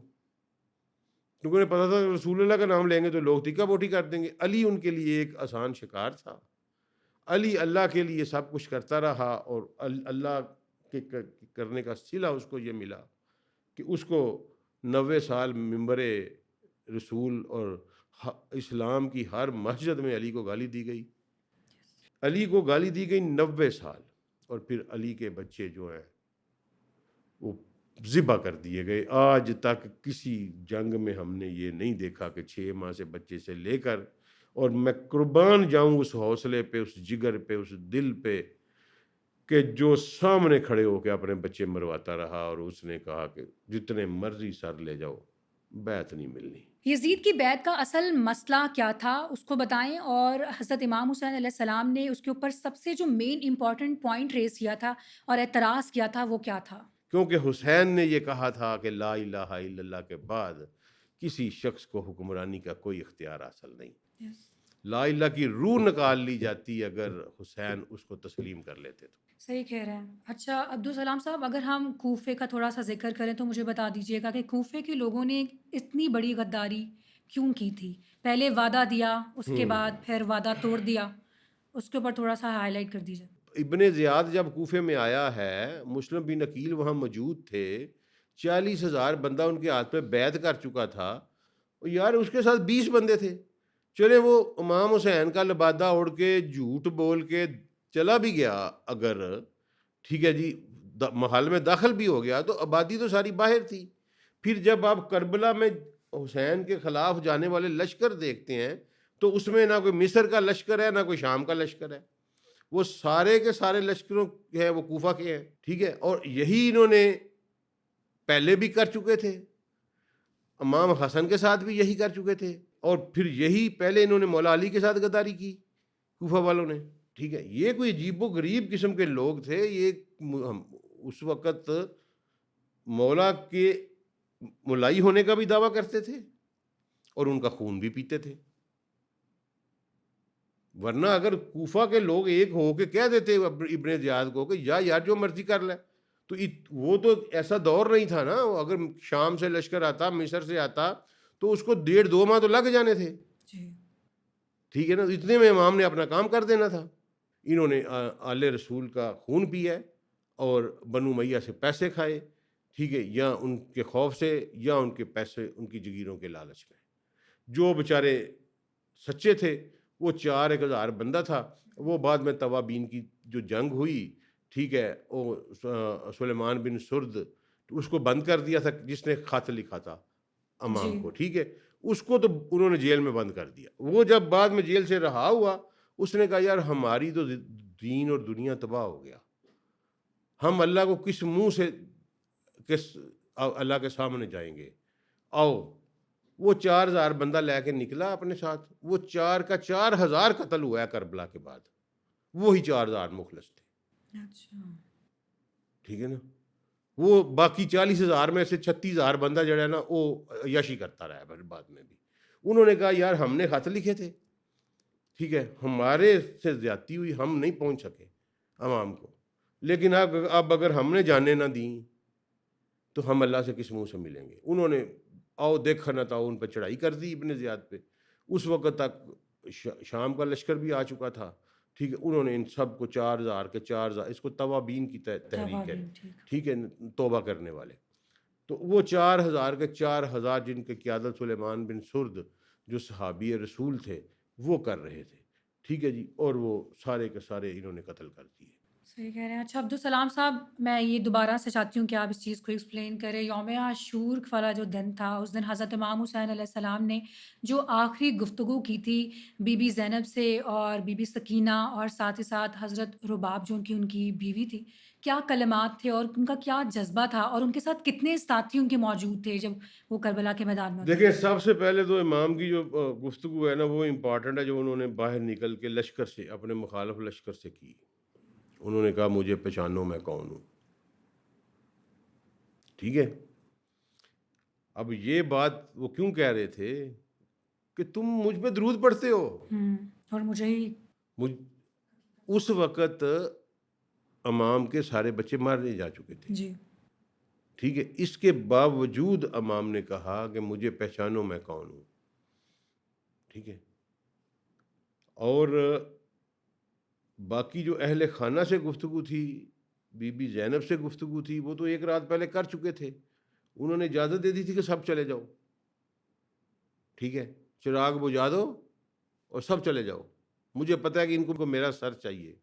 کیونکہ انہیں پتا تھا کہ رسول اللہ کا نام لیں گے تو لوگ ٹکا بوٹی کر دیں گے۔ علی ان کے لیے ایک آسان شکار تھا، علی اللہ کے لیے سب کچھ کرتا رہا، اور اللہ کے کرنے کا صلہ اس کو یہ ملا کہ اس کو 90 سال ممبر رسول اور اسلام کی ہر مسجد میں علی کو گالی دی گئی، علی کو گالی دی گئی 90 سال، اور پھر علی کے بچے جو ہیں وہ ذبح کر دیے گئے۔ آج تک کسی جنگ میں ہم نے یہ نہیں دیکھا کہ 6 ماہ سے بچے سے لے کر، اور میں قربان جاؤں اس حوصلے پہ، اس جگر پہ، اس دل پہ، کہ جو سامنے کھڑے ہو کے اپنے بچے مرواتا رہا اور اس نے کہا کہ جتنے مرضی سر لے جاؤ، بیعت نہیں ملنی۔ یزید کی بیعت کا اصل مسئلہ کیا تھا اس کو بتائیں، اور حضرت امام حسین علیہ السلام نے اس کے اوپر سب سے جو مین امپورٹنٹ پوائنٹ ریز کیا تھا اور اعتراض کیا تھا وہ کیا تھا؟ کیونکہ حسین نے یہ کہا تھا کہ لا الہ الا اللہ کے بعد کسی شخص کو حکمرانی کا کوئی اختیار حاصل نہیں۔ لا الہ کی روح نکال لی جاتی اگر حسین اس کو تسلیم کر لیتے تو۔ صحیح کہہ رہے ہیں۔ اچھا عبدالسلام صاحب، اگر ہم کوفے کا تھوڑا سا ذکر کریں تو مجھے بتا دیجیے گا کہ کوفے کے لوگوں نے اتنی بڑی غداری کیوں کی تھی؟ پہلے وعدہ دیا، اس کے بعد پھر وعدہ توڑ دیا، اس کے اوپر تھوڑا سا ہائی لائٹ کر دیجیے۔ ابن زیاد جب کوفے میں آیا ہے، مسلم بن عقیل وہاں موجود تھے، 40,000 بندہ ان کے ہاتھ پہ بیعت کر چکا تھا، اور یار اس کے ساتھ 20 بندے تھے۔ چلے وہ امام حسین کا لبادہ اوڑھ کے جھوٹ بول کے چلا بھی گیا اگر، ٹھیک ہے جی، محل میں داخل بھی ہو گیا، تو آبادی تو ساری باہر تھی۔ پھر جب آپ کربلا میں حسین کے خلاف جانے والے لشکر دیکھتے ہیں تو اس میں نہ کوئی مصر کا لشکر ہے نہ کوئی شام کا لشکر ہے، وہ سارے کے سارے لشکروں کے ہیں وہ کوفہ کے ہیں، ٹھیک ہے۔ اور یہی انہوں نے پہلے بھی کر چکے تھے، امام حسن کے ساتھ بھی یہی کر چکے تھے، اور پھر یہی پہلے انہوں نے مولا علی کے ساتھ غداری کی کوفہ والوں نے، ٹھیک ہے۔ یہ کوئی عجیب و غریب قسم کے لوگ تھے، یہ اس وقت مولا کے ملائی ہونے کا بھی دعویٰ کرتے تھے اور ان کا خون بھی پیتے تھے۔ ورنہ اگر کوفہ کے لوگ ایک ہو کے کہہ دیتے ابن زیاد کو کہ یار جو مرضی کر لے، تو وہ تو ایسا دور نہیں تھا نا، اگر شام سے لشکر آتا، مصر سے آتا، تو اس کو 1.5-2 ماہ تو لگ جانے تھے، ٹھیک ہے نا۔ اتنے میں امام نے اپنا کام کر دینا تھا۔ انہوں نے آل رسول کا خون پیا اور بنو امیہ سے پیسے کھائے، ٹھیک ہے، یا ان کے خوف سے یا ان کے پیسے، ان کی جگیروں کے لالچ میں۔ جو بیچارے سچے تھے وہ 4,000 بندہ تھا، وہ بعد میں توابین کی جو جنگ ہوئی، ٹھیک ہے، وہ سلیمان بن سرد اس کو بند کر دیا تھا، جس نے خط لکھا تھا امام کو، ٹھیک ہے، اس کو تو انہوں نے جیل میں بند کر دیا۔ وہ جب بعد میں جیل سے رہا ہوا، اس نے کہا یار ہماری تو دین اور دنیا تباہ ہو گیا، ہم اللہ کو کس منہ سے اللہ کے سامنے جائیں گے، آؤ۔ وہ 4,000 بندہ لے کے نکلا اپنے ساتھ، وہ 4,000 قتل ہوا ہے کربلا کے بعد، وہی 4,000 مخلص تھے، ٹھیک ہے نا۔ وہ باقی 40,000 میں سے 36,000 بندہ جڑا ہے نا وہ عیاشی کرتا رہا ہے بعد میں بھی۔ انہوں نے کہا یار ہم نے خط لکھے تھے، ٹھیک ہے، ہمارے سے زیادتی ہوئی، ہم نہیں پہنچ سکے عوام کو، لیکن اب اگر ہم نے جانے نہ دیں تو ہم اللہ سے کس منہ سے ملیں گے۔ انہوں نے آؤ دیکھا نہ تھا ان پہ چڑھائی کر دی ابن زیاد پہ۔ اس وقت تک شام کا لشکر بھی آ چکا تھا، ٹھیک ہے۔ انہوں نے ان سب کو 4,000 اس کو توابین کی تحریک ہے، ٹھیک ہے، توبہ کرنے والے۔ تو وہ 4,000 جن کے قیادت سلیمان بن سرد جو صحابی رسول تھے وہ کر رہے تھے، ٹھیک ہے جی، اور وہ سارے کے سارے انہوں نے قتل کر دیے۔ صحیح کہہ رہے ہیں۔ اچھا عبدالسلام صاحب، میں یہ دوبارہ سے چاہتی ہوں کہ آپ اس چیز کو ایکسپلین کریں۔ یوم عاشور والا جو دن تھا، اس دن حضرت امام حسین علیہ السلام نے جو آخری گفتگو کی تھی بی بی زینب سے اور بی بی سکینہ، اور ساتھ ہی ساتھ حضرت رباب جو ان کی بیوی تھی، کیا کلمات تھے اور ان کا کیا جذبہ تھا، اور ان کے ساتھ کتنے ساتھی ان کے موجود تھے جب وہ کربلا کے میدان میں دیکھیں، سب سے پہلے تو امام کی جو گفتگو ہے نا وہ امپورٹنٹ ہے، جو انہوں نے باہر نکل کے لشکر سے، اپنے مخالف لشکر سے کی۔ انہوں نے کہا مجھے پہچانو میں کون ہوں، ٹھیک ہے۔ اب یہ بات وہ کیوں کہہ رہے تھے کہ تم مجھ پہ درود پڑھتے ہو، اور مجھے ہی اس وقت امام کے سارے بچے مارے جا چکے تھے، جی، ٹھیک ہے۔ اس کے باوجود امام نے کہا کہ مجھے پہچانو میں کون ہوں، ٹھیک ہے۔ اور باقی جو اہل خانہ سے گفتگو تھی، بی بی زینب سے گفتگو تھی، وہ تو ایک رات پہلے کر چکے تھے۔ انہوں نے اجازت دے دی تھی کہ سب چلے جاؤ، ٹھیک ہے، چراغ بجھا دو اور سب چلے جاؤ، مجھے پتہ ہے کہ ان کو میرا سر چاہیے،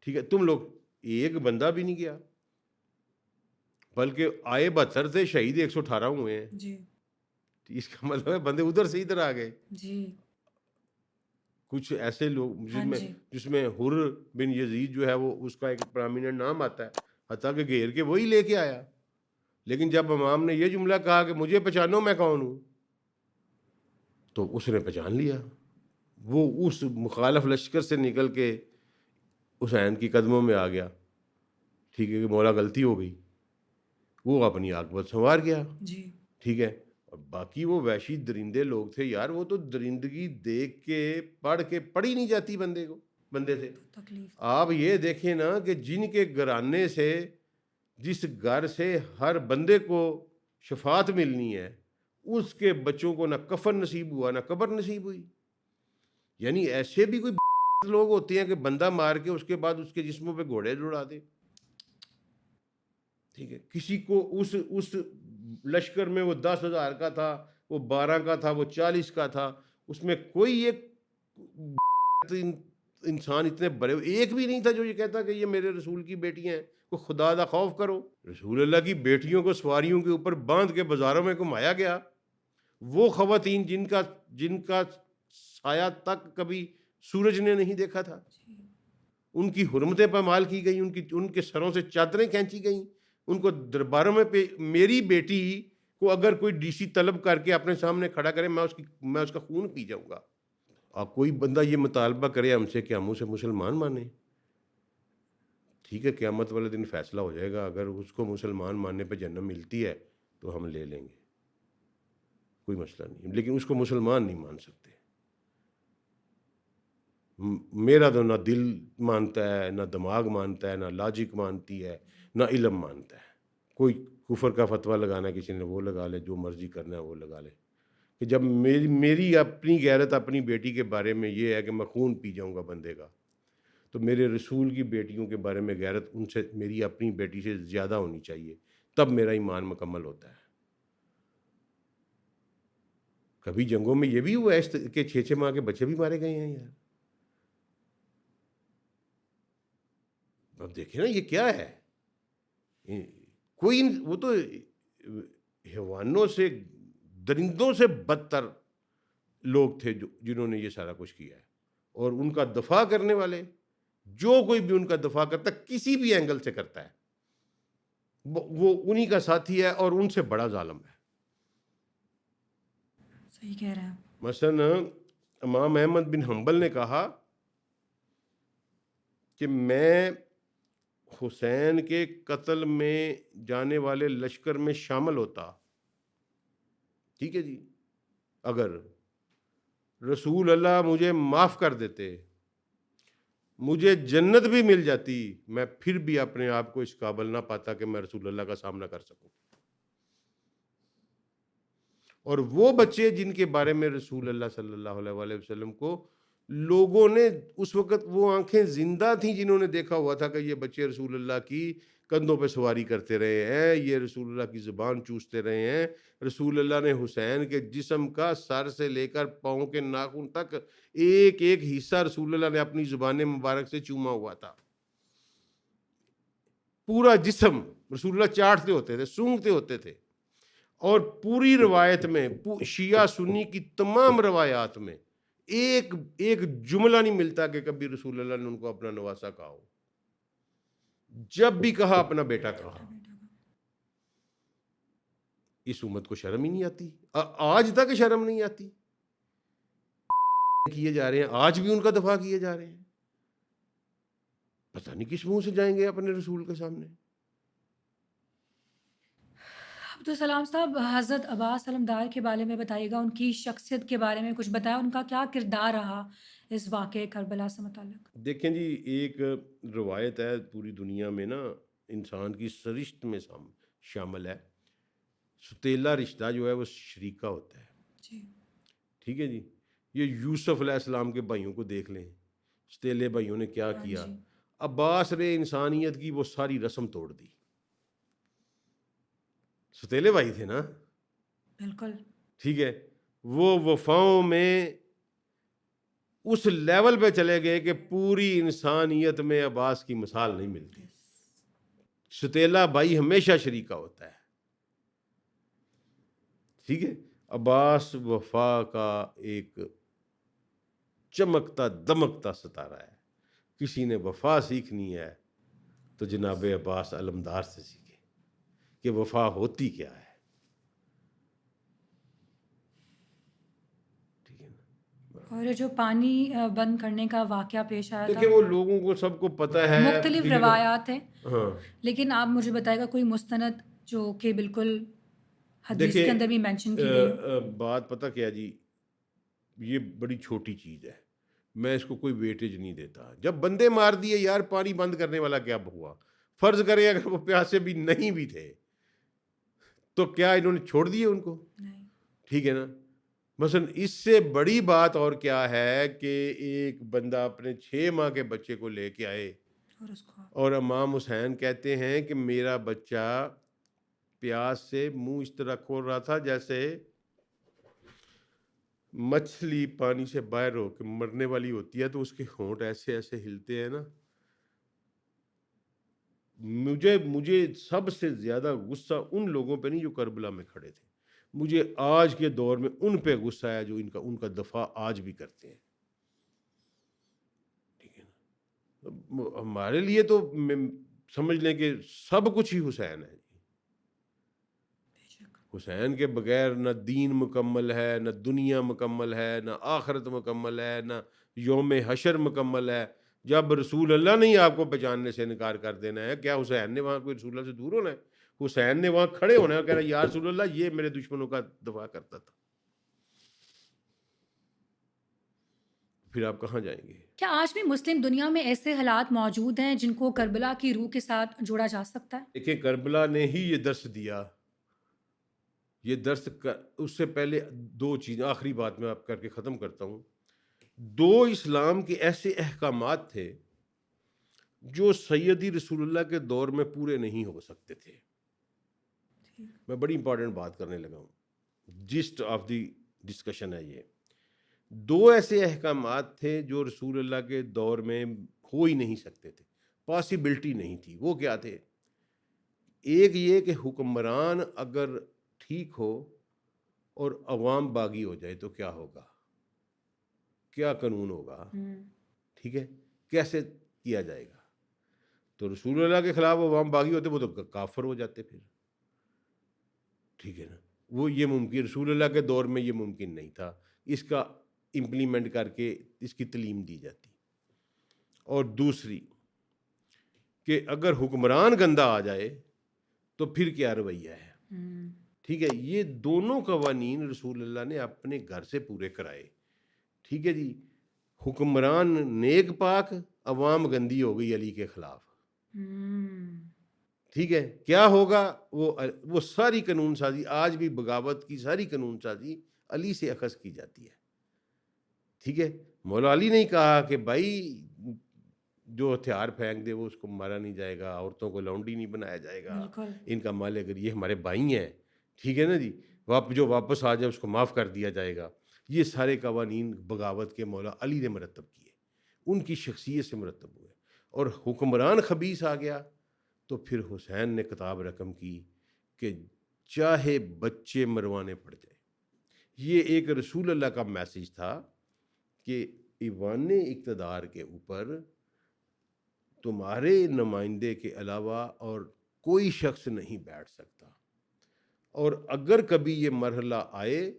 ٹھیک ہے۔ تم لوگ، ایک بندہ بھی نہیں گیا، بلکہ آئے 72 تھے، شہید 118 ہوئے ہیں، جی، اس کا مطلب ہے بندے ادھر سے ادھر آ گئے۔ جی، کچھ ایسے لوگ ہاں جی، جس میں حر بن یزید جو ہے وہ اس کا ایک پرامیننٹ نام آتا ہے، حتیٰ کہ گھیر کے وہی لے کے آیا. لیکن جب امام نے یہ جملہ کہا کہ مجھے پہچانو میں کون ہوں، تو اس نے پہچان لیا. وہ اس مخالف لشکر سے نکل کے حسین کی قدموں میں آ گیا. ٹھیک ہے کہ مولا غلطی ہو گئی، وہ اپنی عاقبت سنوار گیا. جی، ٹھیک ہے. اور باقی وہ وحشی درندے لوگ تھے یار، وہ تو درندگی دیکھ کے پڑھی نہیں جاتی بندے سے. تکلیف. آپ یہ دیکھیں نا کہ جن کے گھرانے سے، جس گھر سے ہر بندے کو شفاعت ملنی ہے، اس کے بچوں کو نہ کفن نصیب ہوا نہ قبر نصیب ہوئی. یعنی ایسے بھی کوئی لوگ ہوتے ہیں کہ بندہ مار کے اس کے بعد اس کے جسموں پہ گھوڑے دوڑا دے. ٹھیک ہے. کسی کو اس لشکر میں وہ 10,000 کا تھا، وہ 12 کا تھا، وہ 40 کا تھا، اس میں کوئی ایک انسان اتنے بڑے ایک بھی نہیں تھا جو یہ کہتا کہ یہ میرے رسول کی بیٹیاں ہیں. کو خدا دا خوف کرو. رسول اللہ کی بیٹیوں کو سواریوں کے اوپر باندھ کے بازاروں میں گھمایا گیا. وہ خواتین جن کا سایہ تک کبھی سورج نے نہیں دیکھا تھا، ان کی حرمتیں پامال کی گئیں، ان کے سروں سے چادریں کھینچی گئیں. ان کو درباروں میں میری بیٹی کو اگر کوئی ڈی سی طلب کر کے اپنے سامنے کھڑا کرے، میں اس کا خون پی جاؤں گا. اور کوئی بندہ یہ مطالبہ کرے ہم سے کہ ہم اسے مسلمان مانیں، ٹھیک ہے، قیامت والے دن فیصلہ ہو جائے گا. اگر اس کو مسلمان ماننے پہ جنت ملتی ہے تو ہم لے لیں گے، کوئی مسئلہ نہیں. لیکن اس کو مسلمان نہیں مان سکتے. میرا تو نہ دل مانتا ہے، نہ دماغ مانتا ہے، نہ لاجک مانتی ہے، نہ علم مانتا ہے. کوئی کفر کا فتویٰ لگانا ہے کسی نے، وہ لگا لے، جو مرضی کرنا ہے وہ لگا لے. کہ جب میری اپنی غیرت اپنی بیٹی کے بارے میں یہ ہے کہ میں خون پی جاؤں گا بندے کا، تو میرے رسول کی بیٹیوں کے بارے میں غیرت ان سے میری اپنی بیٹی سے زیادہ ہونی چاہیے، تب میرا ایمان مکمل ہوتا ہے. کبھی جنگوں میں یہ بھی ہوا ہے کہ 6 ماہ کے بچے بھی مارے گئے ہیں یار. اب دیکھیں نا یہ کیا ہے. کوئی وہ تو حیوانوں سے، درندوں سے بدتر لوگ تھے جنہوں نے یہ سارا کچھ کیا ہے. اور ان کا دفاع کرنے والے، جو کوئی بھی ان کا دفاع کرتا ہے کسی بھی اینگل سے کرتا ہے، وہ انہی کا ساتھی ہے اور ان سے بڑا ظالم ہے. صحیح کہہ رہے ہیں. مثلا امام احمد بن حنبل نے کہا کہ میں حسین کے قتل میں جانے والے لشکر میں شامل ہوتا، ٹھیک ہے جی، اگر رسول اللہ مجھے معاف کر دیتے، مجھے جنت بھی مل جاتی، میں پھر بھی اپنے آپ کو اس قابل نہ پاتا کہ میں رسول اللہ کا سامنا کر سکوں. اور وہ بچے جن کے بارے میں رسول اللہ صلی اللہ علیہ وآلہ وسلم کو لوگوں نے اس وقت، وہ آنکھیں زندہ تھیں جنہوں نے دیکھا ہوا تھا کہ یہ بچے رسول اللہ کی کندھوں پہ سواری کرتے رہے ہیں، یہ رسول اللہ کی زبان چوستے رہے ہیں. رسول اللہ نے حسین کے جسم کا سر سے لے کر پاؤں کے ناخن تک ایک ایک حصہ رسول اللہ نے اپنی زبان مبارک سے چوما ہوا تھا. پورا جسم رسول اللہ چاٹتے ہوتے تھے، سونگھتے ہوتے تھے. اور پوری روایت میں، شیعہ سنی کی تمام روایات میں ایک جملہ نہیں ملتا کہ کبھی رسول اللہ نے ان کو اپنا نواسا کہا ہو. جب بھی کہا اپنا بیٹا کہا. اس امت کو شرم ہی نہیں آتی، آج تک شرم نہیں آتی. کیے جا رہے ہیں، آج بھی ان کا دفاع کیے جا رہے ہیں. پتہ نہیں کس منہ سے جائیں گے اپنے رسول کے سامنے. عبدالسلام صاحب، حضرت عباس علمدار کے بارے میں بتائیے گا، ان کی شخصیت کے بارے میں کچھ بتایا، ان کا کیا کردار رہا اس واقعہ کربلا سے متعلق. دیکھیں جی، ایک روایت ہے پوری دنیا میں نا، انسان کی سرشت میں شامل ہے. ستیلا رشتہ جو ہے وہ شریکہ ہوتا ہے. جی، ٹھیک ہے جی. یہ یوسف علیہ السلام کے بھائیوں کو دیکھ لیں، ستیلے بھائیوں نے کیا ہاں کیا. جی، عباس نے انسانیت کی وہ ساری رسم توڑ دی. ستیلے بھائی تھے نا، بالکل. ٹھیک ہے. وہ وفاؤں میں اس لیول پہ چلے گئے کہ پوری انسانیت میں عباس کی مثال نہیں ملتی. ستیلا بھائی ہمیشہ شریکہ ہوتا ہے. ٹھیک ہے. عباس وفا کا ایک چمکتا دمکتا ستارہ ہے. کسی نے وفا سیکھنی ہے تو جناب عباس علمدار سے سیکھے کہ وفا ہوتی کیا ہے. ٹھیک ہے نا. اور جو پانی بند کرنے کا واقعہ پیش آیا تھا، دیکھیں وہ لوگوں کو سب کو پتہ ہے. مختلف ٹھیک ہے نا. روایات ہیں، ہاں لیکن آپ مجھے بتائے گا کوئی مستند جو کہ بالکل حدیث کے دیکھیں اندر بھی مینشن کی گئی ہو. بات پتہ کیا جی، یہ بڑی چھوٹی چیز ہے، میں اس کو کوئی ویٹیج نہیں دیتا. جب بندے مار دیے یار، پانی بند کرنے والا کیا ہوا؟ فرض کریں اگر وہ پیاسے بھی نہیں بھی تھے تو کیا انہوں نے چھوڑ دیے ان کو؟ نہیں. ٹھیک ہے نا. مثلا اس سے بڑی بات اور کیا ہے کہ ایک بندہ اپنے 6 ماہ کے بچے کو لے کے آئے اور اس کو اور امام حسین کہتے ہیں کہ میرا بچہ پیاس سے منہ اس طرح کھول رہا تھا جیسے مچھلی پانی سے باہر ہو کے مرنے والی ہوتی ہے تو اس کے ہونٹ ایسے ایسے ہلتے ہیں نا. مجھے سب سے زیادہ غصہ ان لوگوں پہ نہیں جو کربلا میں کھڑے تھے. مجھے آج کے دور میں ان پہ غصہ ہے جو ان کا دفاع آج بھی کرتے ہیں. ٹھیک ہے نا. ہمارے لیے تو سمجھ لیں کہ سب کچھ ہی حسین ہے. حسین کے بغیر نہ دین مکمل ہے، نہ دنیا مکمل ہے، نہ آخرت مکمل ہے، نہ یوم حشر مکمل ہے. جب رسول اللہ نے ہی آپ کو پہچاننے سے انکار کر دینا ہے، کیا حسین نے وہاں کوئی رسول اللہ سے دور ہونا ہے؟ حسین نے وہاں کھڑے ہونا ہے اور کہنا یا رسول اللہ یہ میرے دشمنوں کا دفاع کرتا تھا. پھر آپ کہاں جائیں گے؟ کیا آج بھی مسلم دنیا میں ایسے حالات موجود ہیں جن کو کربلا کی روح کے ساتھ جوڑا جا سکتا ہے؟ دیکھیں کربلا نے ہی یہ درس دیا. یہ درس اس سے پہلے 2 چیزیں، آخری بات میں آپ کر کے ختم کرتا ہوں. 2 اسلام کے ایسے احکامات تھے جو سیدی رسول اللہ کے دور میں پورے نہیں ہو سکتے تھے. میں بڑی امپورٹنٹ بات کرنے لگا ہوں، جسٹ آف دی ڈسکشن ہے یہ. 2 ایسے احکامات تھے جو رسول اللہ کے دور میں ہو ہی نہیں سکتے تھے، پاسبلٹی نہیں تھی. وہ کیا تھے؟ ایک یہ کہ حکمران اگر ٹھیک ہو اور عوام باغی ہو جائے تو کیا ہوگا، کیا قانون ہوگا. ٹھیک ہے، کیسے کیا جائے گا. تو رسول اللہ کے خلاف عوام باغی ہوتے وہ تو کافر ہو جاتے پھر. ٹھیک ہے نا. وہ یہ ممکن رسول اللہ کے دور میں یہ ممکن نہیں تھا. اس کا امپلیمنٹ کر کے اس کی تعلیم دی جاتی. اور دوسری کہ اگر حکمران گندہ آ جائے تو پھر کیا رویہ ہے. ٹھیک ہے. یہ دونوں قوانین رسول اللہ نے اپنے گھر سے پورے کرائے. ٹھیک ہے جی. حکمران نیک پاک، عوام گندی ہو گئی علی کے خلاف. ٹھیک ہے. کیا ہوگا؟ وہ ساری قانون سازی، آج بھی بغاوت کی ساری قانون سازی علی سے اخذ کی جاتی ہے. ٹھیک ہے. مولا علی نے کہا کہ بھائی جو ہتھیار پھینک دے وہ اس کو مارا نہیں جائے گا، عورتوں کو لونڈی نہیں بنایا جائے گا، ان کا مال اگر یہ ہمارے بھائی ہیں. ٹھیک ہے نا جی. جو واپس آ جائے اس کو معاف کر دیا جائے گا. یہ سارے قوانین بغاوت کے مولا علی نے مرتب کیے، ان کی شخصیت سے مرتب ہوئے. اور حکمران خبیث آ گیا تو پھر حسین نے کتاب رقم کی کہ چاہے بچے مروانے پڑ جائے. یہ ایک رسول اللہ کا میسیج تھا کہ ایوان اقتدار کے اوپر تمہارے نمائندے کے علاوہ اور کوئی شخص نہیں بیٹھ سکتا، اور اگر کبھی یہ مرحلہ آئے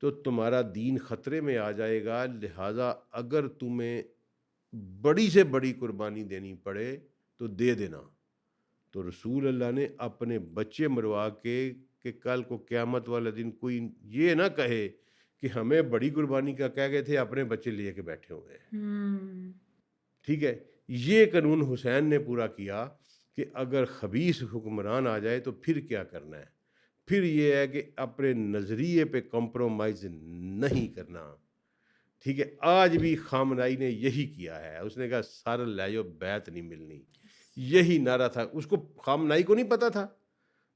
تو تمہارا دین خطرے میں آ جائے گا. لہٰذا اگر تمہیں بڑی سے بڑی قربانی دینی پڑے تو دے دینا. تو رسول اللہ نے اپنے بچے مروا کے کہ کل کو قیامت والا دن کوئی یہ نہ کہے کہ ہمیں بڑی قربانی کا کہہ گئے تھے، اپنے بچے لے کے بیٹھے ہوئے ہیں. ٹھیک ہے. یہ قانون حسین نے پورا کیا کہ اگر خبیث حکمران آ جائے تو پھر کیا کرنا ہے. پھر یہ ہے کہ اپنے نظریے پہ کمپرومائز نہیں کرنا. ٹھیک ہے. آج بھی خامنائی نے یہی کیا ہے. اس نے کہا سر لے جو بیعت نہیں ملنی. یہی نعرہ تھا. اس کو خامنائی کو نہیں پتا تھا.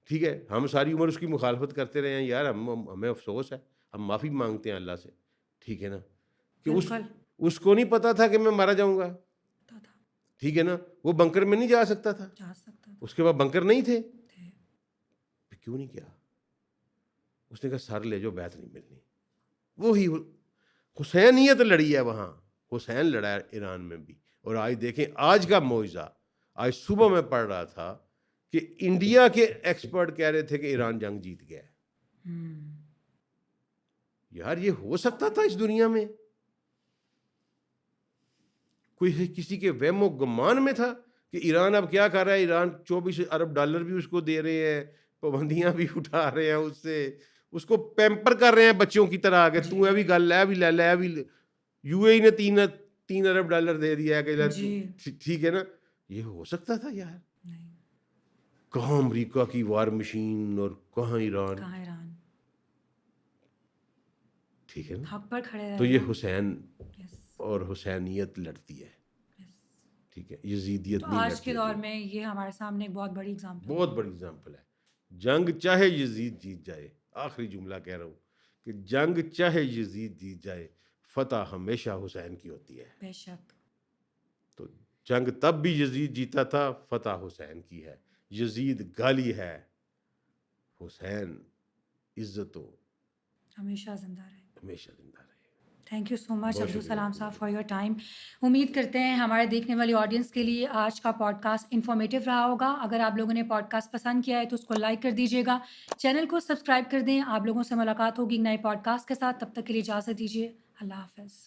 ٹھیک ہے. ہم ساری عمر اس کی مخالفت کرتے رہے ہیں. یار ہمیں افسوس ہے، ہم معافی مانگتے ہیں اللہ سے. ٹھیک ہے نا. کہ اس کو نہیں پتا تھا کہ میں مارا جاؤں گا. ٹھیک ہے نا. وہ بنکر میں نہیں جا سکتا تھا. اس کے بعد بنکر نہیں تھے. کیوں نہیں کیا؟ اس نے کہا سر لے جو بیعت نہیں ملنی. وہی حسینیت لڑی ہے وہاں، حسین لڑا ہے ایران میں بھی. اور آج دیکھیں آج کا معجزہ، آج صبح میں پڑھ رہا تھا کہ انڈیا کے ایکسپرٹ کہہ رہے تھے کہ ایران جنگ جیت گیا ہے. یار یہ ہو سکتا تھا اس دنیا میں؟ کوئی کسی کے وہم و گمان میں تھا کہ ایران اب کیا کر رہا ہے؟ ایران $24 ارب بھی اس کو دے رہے ہیں، پابندیاں بھی اٹھا رہے ہیں اس سے، اس کو پیمپر کر رہے ہیں بچوں کی طرح کہ تو ابھی گل لے بھی لے لے بھی. یو اے نے $3 ارب دے دیا ہے کہ ٹھیک ہے نا. یہ ہو سکتا تھا یار؟ کہاں امریکہ کی وار مشین اور کہاں ایران. ٹھیک ہے نا. حق پر کھڑے تو یہ حسین اور حسینیت لڑتی ہے. ٹھیک ہے، یزیدیت نہیں لڑتی. آج کے دور میں یہ ہمارے سامنے ایک بہت بڑی اگزامپل، بہت بڑی اگزامپل ہے. جنگ چاہے یزید جیت جائے، آخری جملہ کہہ رہا ہوں کہ جنگ چاہے یزید جیت جائے، فتح ہمیشہ حسین کی ہوتی ہے. بے شک. تو جنگ تب بھی یزید جیتا تھا، فتح حسین کی ہے. یزید گالی ہے، حسین عزت و ہمیشہ زندہ رہے. ہمیشہ زندہ رہے. تھینک یو سو مچ بہت عبدالسلام شکریہ. صاحب فار یور ٹائم. امید کرتے ہیں ہمارے دیکھنے والی آڈینس کے لیے آج کا پوڈ کاسٹ انفارمیٹیو رہا ہوگا. اگر آپ لوگوں نے پوڈ کاسٹ پسند کیا ہے تو اس کو لائک کر دیجیے گا، چینل کو سبسکرائب کر دیں. آپ لوگوں سے ملاقات ہوگی نئے پوڈ کاسٹ کے ساتھ. تب تک کے لیے اجازت دیجیے. اللہ حافظ.